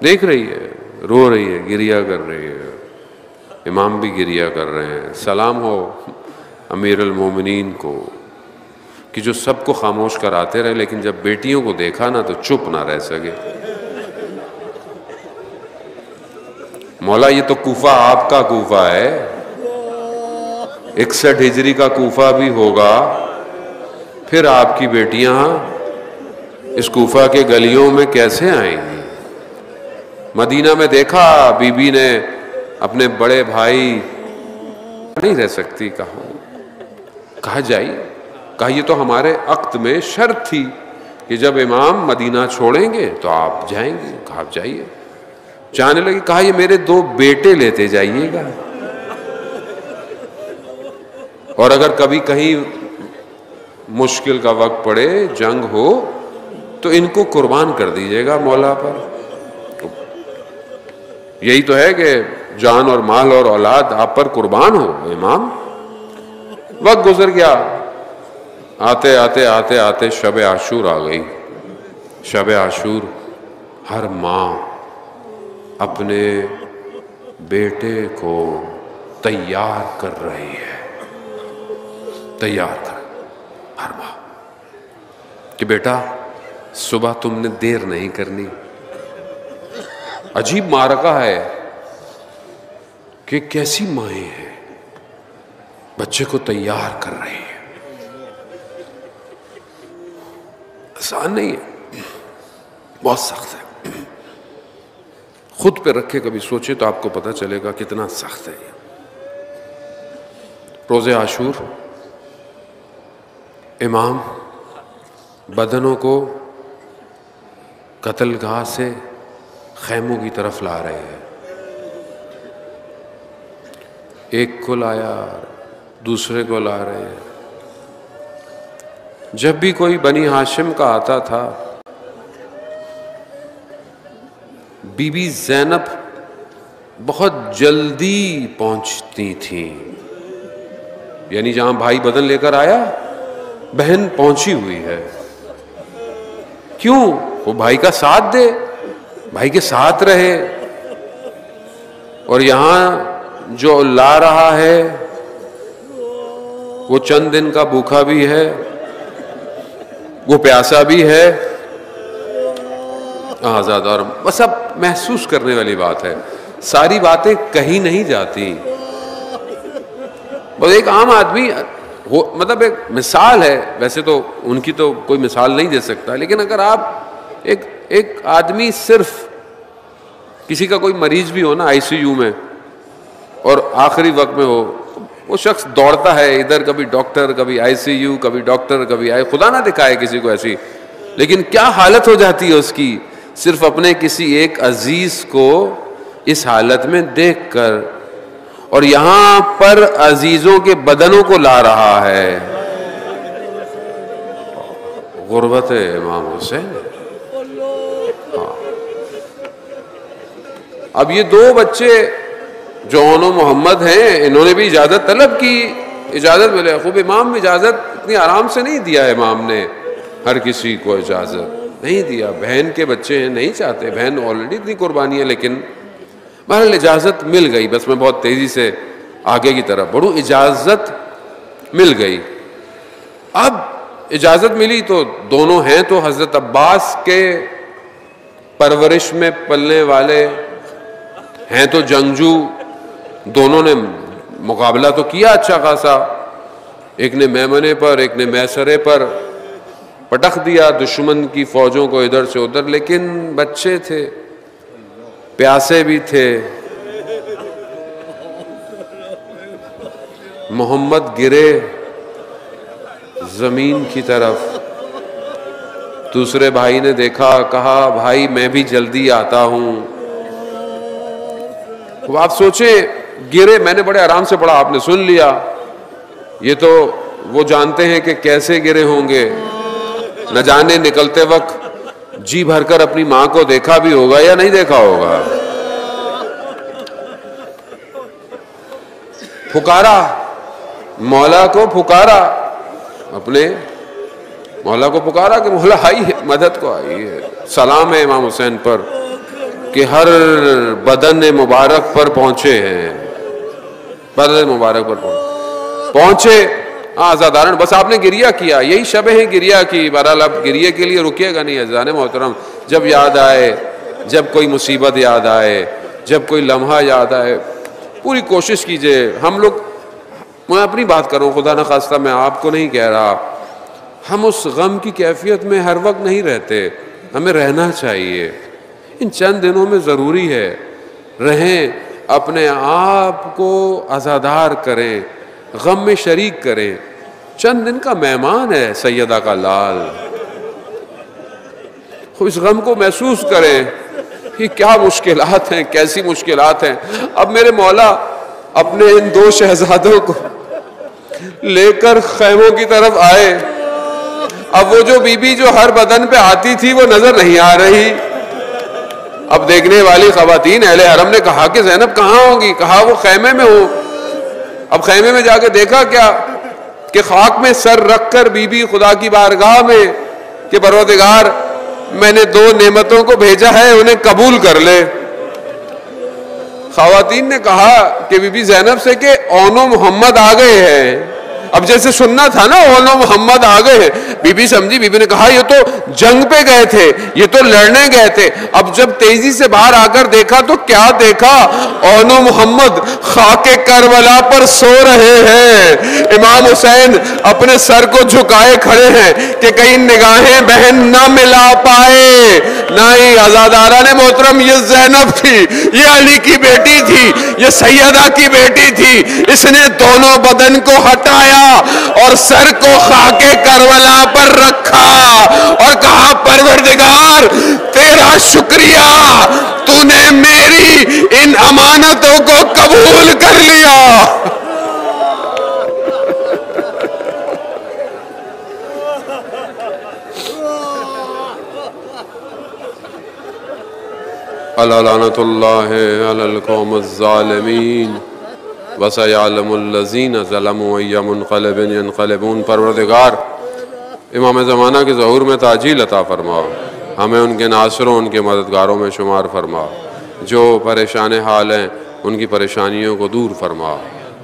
دیکھ رہی ہے، رو رہی ہے، گریہ کر رہی ہے. امام بھی گریہ کر رہے ہیں. سلام ہو امیر المومنین کو کہ جو سب کو خاموش کراتے رہے لیکن جب بیٹیوں کو دیکھا نا تو چپ نہ رہ سکے. مولا یہ تو کوفہ آپ کا کوفہ ہے، 61 ہجری کا کوفہ بھی ہوگا، پھر آپ کی بیٹیاں اس کوفہ کے گلیوں میں کیسے آئیں گی؟ مدینہ میں دیکھا بی بی نے اپنے بڑے بھائی نہیں رہ سکتی. کہا جائیے. کہا یہ تو ہمارے عقد میں شرط تھی کہ جب امام مدینہ چھوڑیں گے تو آپ جائیں گے. کہا آپ جائیے. جانے لگی. کہا یہ میرے 2 بیٹے لیتے جائیے گا، اور اگر کبھی کہیں مشکل کا وقت پڑے، جنگ ہو، تو ان کو قربان کر دیجیے گا مولا پر. یہی تو ہے کہ جان اور مال اور اولاد آپ پر قربان ہو امام. وقت گزر گیا. آتے آتے آتے آتے شب عاشور آ گئی. شب عاشور ہر ماں اپنے بیٹے کو تیار کر رہی ہے. تیار کر ہر ماں کہ بیٹا صبح تم نے دیر نہیں کرنی. عجیب معرکہ ہے کہ کیسی مائیں ہیں، بچے کو تیار کر رہی ہے. آسان نہیں ہے. بہت سخت ہے. خود پہ رکھے کبھی سوچے تو آپ کو پتہ چلے گا کتنا سخت ہے. روز عاشور امام بدنوں کو قتل گاہ سے خیموں کی طرف لا رہے ہیں. ایک کو لایا دوسرے کو لا رہے ہیں. جب بھی کوئی بنی ہاشم کا آتا تھا بی بی زینب بہت جلدی پہنچتی تھیں. یعنی جہاں بھائی بدن لے کر آیا بہن پہنچی ہوئی ہے. کیوں؟ وہ بھائی کا ساتھ دے، بھائی کے ساتھ رہے. اور یہاں جو لا رہا ہے وہ چند دن کا بھوکا بھی ہے، وہ پیاسا بھی ہے، آزاد. اور بس اب محسوس کرنے والی بات ہے، ساری باتیں کہیں نہیں جاتی. بس ایک عام آدمی مطلب ایک مثال ہے، ویسے تو ان کی تو کوئی مثال نہیں دے سکتا، لیکن اگر آپ ایک آدمی صرف کسی کا کوئی مریض بھی ہو نا آئی سی یو میں اور آخری وقت میں ہو، وہ شخص دوڑتا ہے ادھر، کبھی ڈاکٹر، کبھی آئی سی یو، کبھی ڈاکٹر، کبھی خدا نہ دکھائے کسی کو ایسی، لیکن کیا حالت ہو جاتی ہے اس کی صرف اپنے کسی ایک عزیز کو اس حالت میں دیکھ کر. اور یہاں پر عزیزوں کے بدنوں کو لا رہا ہے. غربت امام حسین. اب یہ دو بچے جو محمد ہیں انہوں نے بھی اجازت طلب کی، اجازت ملے. خوب امام اجازت اتنی آرام سے نہیں دیا امام نے ہر کسی کو اجازت نہیں دیا. بہن کے بچے ہیں، نہیں چاہتے، بہن آلریڈی اتنی قربانی ہے، لیکن بہرحال اجازت مل گئی. بس میں بہت تیزی سے آگے کی طرف بڑھوں. اجازت مل گئی. اب اجازت ملی تو دونوں ہیں تو حضرت عباس کے پرورش میں پلنے والے ہیں، تو جنگجو، دونوں نے مقابلہ تو کیا اچھا خاصا. ایک نے میمنے پر، ایک نے میسرے پر پٹخ دیا دشمن کی فوجوں کو ادھر سے ادھر، لیکن بچے تھے، پیاسے بھی تھے. محمد گرے زمین کی طرف. دوسرے بھائی نے دیکھا، کہا بھائی میں بھی جلدی آتا ہوں. آپ سوچیں گرے، میں نے بڑے آرام سے پڑھا، آپ نے سن لیا. یہ تو وہ جانتے ہیں کہ کیسے گرے ہوں گے. نہ جانے نکلتے وقت جی بھر کر اپنی ماں کو دیکھا بھی ہوگا یا نہیں دیکھا ہوگا. پکارا مولا کو، پکارا اپنے مولا کو، پکارا کہ مولا آئی ہے، مدد کو آئی ہے. سلام ہے امام حسین پر کہ ہر بدن مبارک پر پہنچے ہیں، بدن مبارک پر پہنچے. آزادارن بس آپ نے گریہ کیا، یہی شب ہیں گریہ کی. بہرحال اب گریہ کے لیے رکیے گا نہیں عزیزان محترم. جب یاد آئے، جب کوئی مصیبت یاد آئے، جب کوئی لمحہ یاد آئے، پوری کوشش کیجئے. ہم لوگ، میں اپنی بات کروں، خدا نہ خواستہ میں آپ کو نہیں کہہ رہا، ہم اس غم کی کیفیت میں ہر وقت نہیں رہتے. ہمیں رہنا چاہیے. ان چند دنوں میں ضروری ہے رہیں، اپنے آپ کو عزادار کریں، غم میں شریک کریں. چند دن کا مہمان ہے سیدہ کا لال. اس غم کو محسوس کریں کہ کیا مشکلات ہیں، کیسی مشکلات ہیں. اب میرے مولا اپنے ان دو شہزادوں کو لے کر خیموں کی طرف آئے. اب وہ جو بی بی جو ہر بدن پہ آتی تھی وہ نظر نہیں آ رہی. اب دیکھنے والی خواتین اہل حرم نے کہا کہ زینب کہاں ہوگی؟ کہا وہ خیمے میں ہو. اب خیمے میں جا کے دیکھا کیا کہ خاک میں سر رکھ کر بی بی خدا کی بارگاہ میں کہ پروردگار میں نے دو نعمتوں کو بھیجا ہے، انہیں قبول کر لے. خواتین نے کہا کہ بی بی زینب سے کہ اونو محمد آ گئے ہیں. اب جیسے سننا تھا نا، اونو محمد آ گئے ہیں. بی بی سمجھی، بی بی نے کہا یہ تو جنگ پہ گئے تھے، یہ تو لڑنے گئے تھے۔ اب جب تیزی سے باہر آ کر دیکھا تو کیا دیکھا؟ اون محمد خاک کربلا پر سو رہے ہیں، امام حسین اپنے سر کو جھکائے کھڑے ہیں کہ کہیں نگاہیں بہن نہ ملا پائے۔ نہیں عزادارہ نے محترم، یہ زینب تھی، یہ علی کی بیٹی تھی، یہ سیدہ کی بیٹی تھی، اس نے دونوں بدن کو ہٹایا اور سر کو خاک کربلا پر رکھا اور کہا پروردگار تیرا شکریہ، تو نے میری ان امانتوں کو قبول کر لیا۔ لعنت اللہ علی القوم الظالمین وسیعلم الذین ظلموا ای منقلب ینقلبون۔ پروردگار امام زمانہ کے ظہور میں تعجیل عطا فرما، ہمیں ان کے ناصروں ان کے مددگاروں میں شمار فرما، جو پریشان حال ہیں ان کی پریشانیوں کو دور فرما،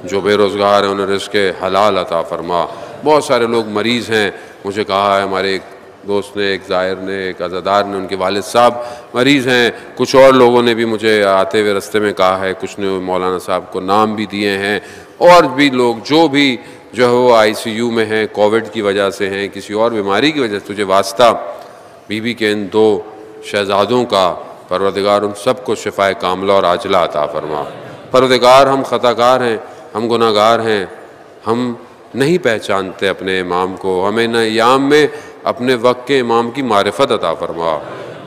جو بے روزگار ہیں انہیں رزق حلال عطا فرما۔ بہت سارے لوگ مریض ہیں، مجھے کہا ہے ہمارے ایک دوست نے، ایک زائر نے، ایک عزادار نے، ان کے والد صاحب مریض ہیں، کچھ اور لوگوں نے بھی مجھے آتے ہوئے رستے میں کہا ہے، کچھ نے مولانا صاحب کو نام بھی دیے ہیں، اور بھی لوگ جو بھی جو ہے وہ آئی سی یو میں ہیں، کووڈ کی وجہ سے ہیں، کسی اور بیماری کی وجہ سے، تجھے واسطہ بی بی کے ان دو شہزادوں کا پروردگار ان سب کو شفائے کاملہ اور عاجلہ عطا فرما۔ پروردگار ہم خطا کار ہیں، ہم گناہ گار ہیں، ہم نہیں پہچانتے اپنے امام کو، ہمیں نہ ایام میں اپنے وقت کے امام کی معرفت عطا فرما،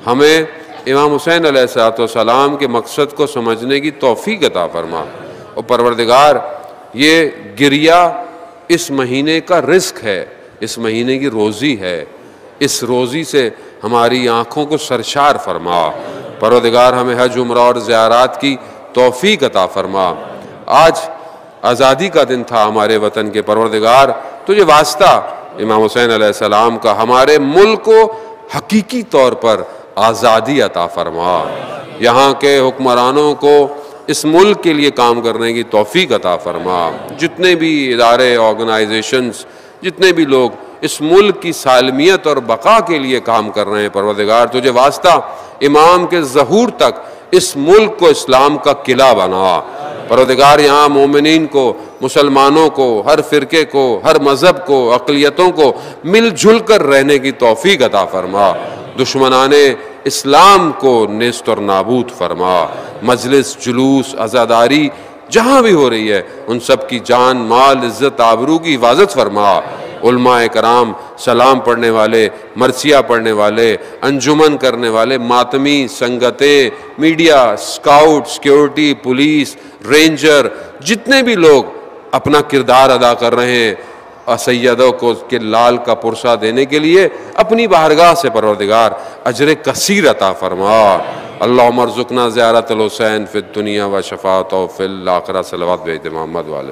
ہمیں امام حسین علیہ السلام کے مقصد کو سمجھنے کی توفیق عطا فرما۔ اور پروردگار یہ گریہ اس مہینے کا رزق ہے، اس مہینے کی روزی ہے، اس روزی سے ہماری آنکھوں کو سرشار فرما۔ پروردگار ہمیں حج عمرہ اور زیارات کی توفیق عطا فرما۔ آج آزادی کا دن تھا ہمارے وطن کے، پروردگار تجھے واسطہ امام حسین علیہ السلام کا ہمارے ملک کو حقیقی طور پر آزادی عطا فرما، یہاں کے حکمرانوں کو اس ملک کے لیے کام کرنے کی توفیق عطا فرما، جتنے بھی ادارے آرگنائزیشنز، جتنے بھی لوگ اس ملک کی سالمیت اور بقا کے لیے کام کر رہے ہیں، پروردگار تجھے واسطہ امام کے ظہور تک اس ملک کو اسلام کا قلعہ بنا۔ پروردگار یہاں مومنین کو، مسلمانوں کو، ہر فرقے کو، ہر مذہب کو، اقلیتوں کو مل جل کر رہنے کی توفیق عطا فرما، دشمنان اسلام کو نیست اور نابود فرما، مجلس، جلوس، عزاداری جہاں بھی ہو رہی ہے ان سب کی جان، مال، عزت، آبرو کی حفاظت فرما۔ علماء کرام، سلام پڑھنے والے، مرثیہ پڑھنے والے، انجمن کرنے والے، ماتمی، سنگتیں، media, scout, security, police, ranger, جتنے بھی لوگ اپنا کردار ادا کر رہے ہیں سیدوں کو کے لال کا پرسہ دینے کے لیے، اپنی بارگاہ سے پروردگار اجر کثیر عطا فرما۔ اللہم ارزقنا زیارت الحسین فی الدنیا و شفاعتہ فی الآخرہ، صلوات بھیج دے محمد والے۔